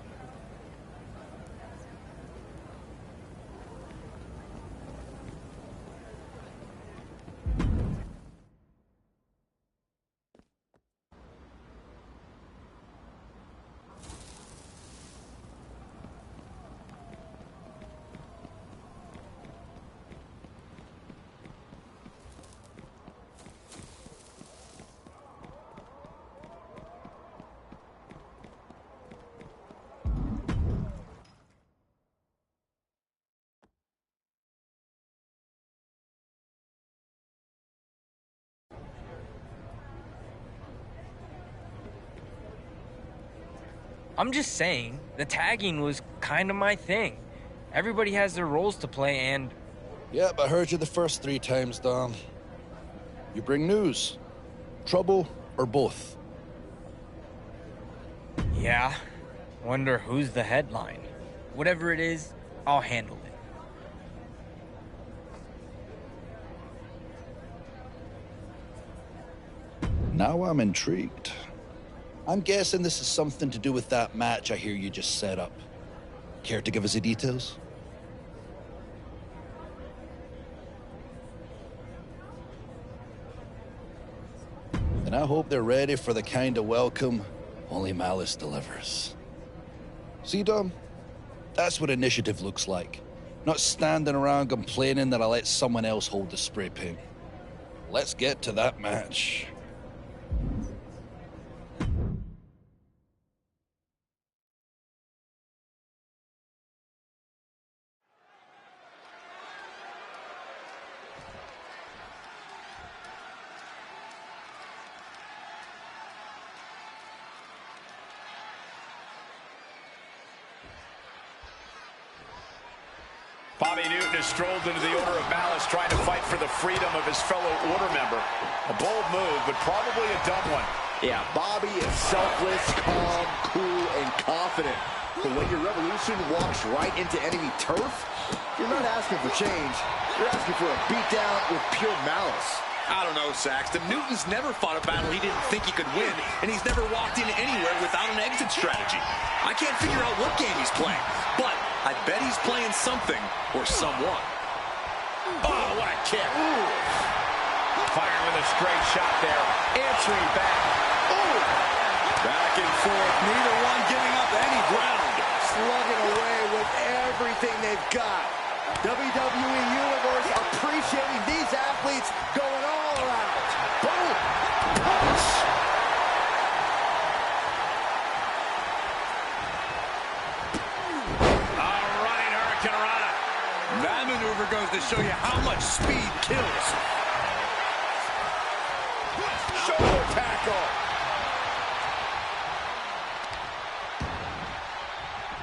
I'm just saying, the tagging was kind of my thing. Everybody has their roles to play and...
Yep, I heard you the first 3 times, Dom. You bring news, trouble, or both?
Yeah, wonder who's the headline. Whatever it is, I'll handle it.
Now I'm intrigued. I'm guessing this is something to do with that match I hear you just set up. Care to give us the details? And I hope they're ready for the kind of welcome only Malice delivers. See, Dom? That's what initiative looks like. Not standing around complaining that I let someone else hold the spray paint. Let's get to that match.
Bobby Newton has strolled into the Order of Malice, trying to fight for the freedom of his fellow Order member. A bold move, but probably a dumb one.
Yeah, Bobby is selfless, calm, cool, and confident. But when your revolution walks right into enemy turf, you're not asking for change. You're asking for a beatdown with pure malice.
I don't know, Saxton. Newton's never fought a battle he didn't think he could win, and he's never walked into anywhere without an exit strategy. I can't figure out what game he's playing, but I bet he's playing something or someone. Oh, what a kick. Ooh.
Firing with a straight shot there. Answering back.
Ooh. Back and forth. Neither one giving up any ground.
Slugging away with everything they've got. WWE Universe appreciating these athletes going all around. Boom! Punch!
All
goes to show you how much speed kills.
Shoulder tackle.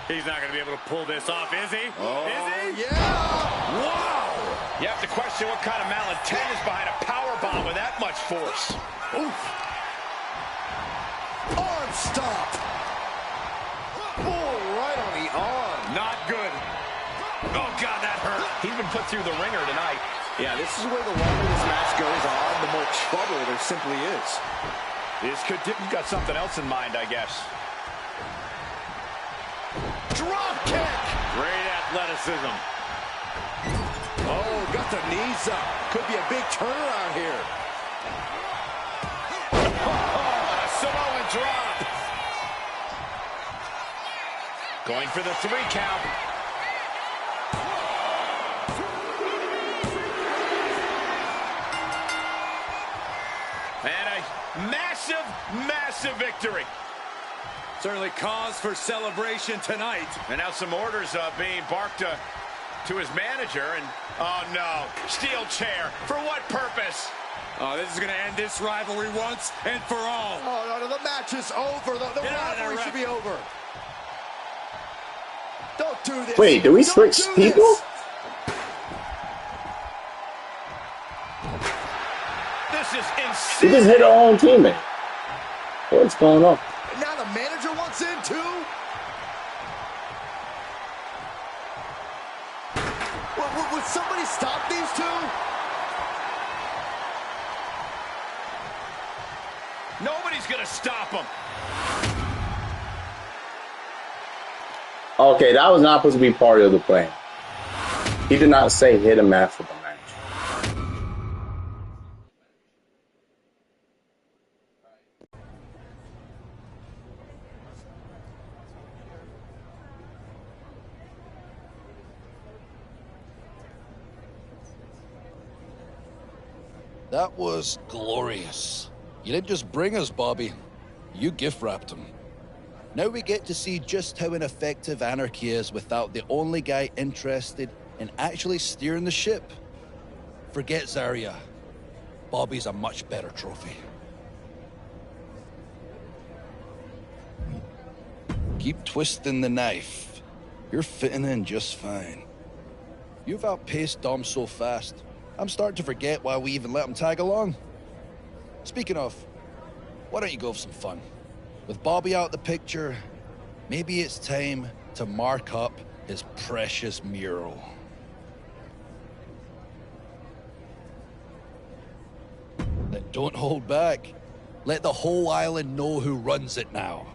He's not going to be able to pull this off, is he?
Oh,
is he?
Yeah.
Wow! You have to question what kind of malintent is behind a power bomb with that much force.
Oof. Arm stop. Oh, right on the arm.
Not good. Oh, God, that hurt. He's been put through the ringer tonight.
Yeah, this is where the longer this match goes on, the more trouble there simply is.
This could You've got something else in mind, I guess.
Drop kick.
Great athleticism.
Oh, got the knees up. Could be a big turnaround here.
Oh, a Samoan drop. Going for the 3 count. And a massive, massive victory.
Certainly cause for celebration tonight.
And now some orders being barked to his manager. And, oh, no. Steel chair. For what purpose?
Oh, this is going to end this rivalry once and for all.
Oh, no, the match is over. The rivalry should be over. Don't do this.
Wait, do we switch people?
This is insane.
We just hit our own teammate. What's going on?
Now the manager wants in too? Would somebody stop these two?
Nobody's going to stop him.
Okay, that was not supposed to be part of the plan. He did not say hit him after the match.
That was glorious. You didn't just bring us, Bobby. You gift-wrapped him. Now we get to see just how ineffective Anarchy is without the only guy interested in actually steering the ship. Forget Zarya. Bobby's a much better trophy. Keep twisting the knife. You're fitting in just fine. You've outpaced Dom so fast, I'm starting to forget why we even let him tag along. Speaking of, why don't you go have some fun? With Bobby out the picture, maybe it's time to mark up his precious mural. Then don't hold back. Let the whole island know who runs it now.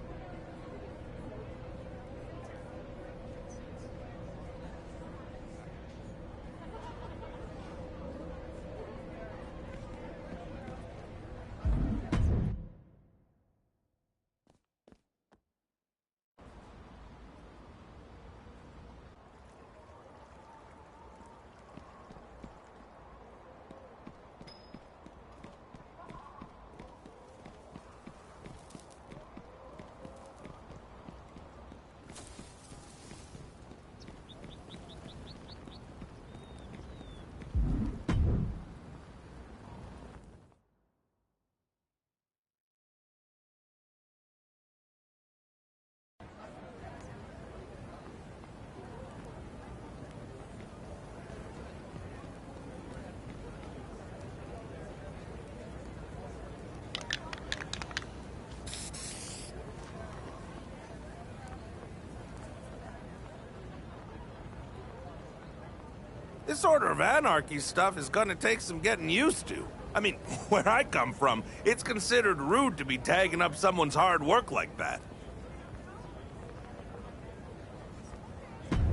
This Order of Anarchy stuff is gonna take some getting used to. I mean, where I come from, it's considered rude to be tagging up someone's hard work like that.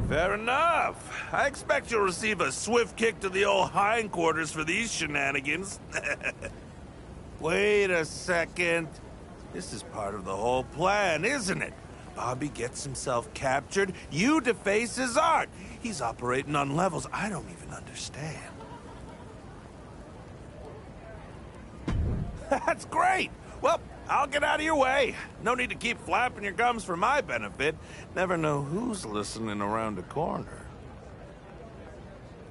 Fair enough. I expect you'll receive a swift kick to the old hindquarters for these shenanigans. Wait a second. This is part of the whole plan, isn't it? Bobby gets himself captured, you deface his art. He's operating on levels I don't even understand. That's great! Well, I'll get out of your way. No need to keep flapping your gums for my benefit. Never know who's listening around the corner.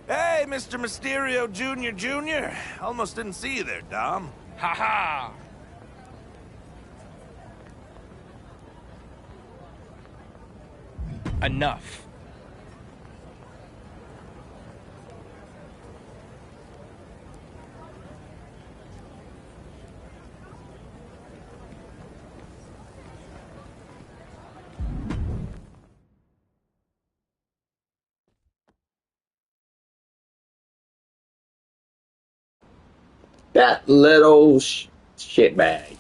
Hey, Mr. Mysterio Jr. Almost didn't see you there, Dom.
Ha ha! Enough.
That little shitbag.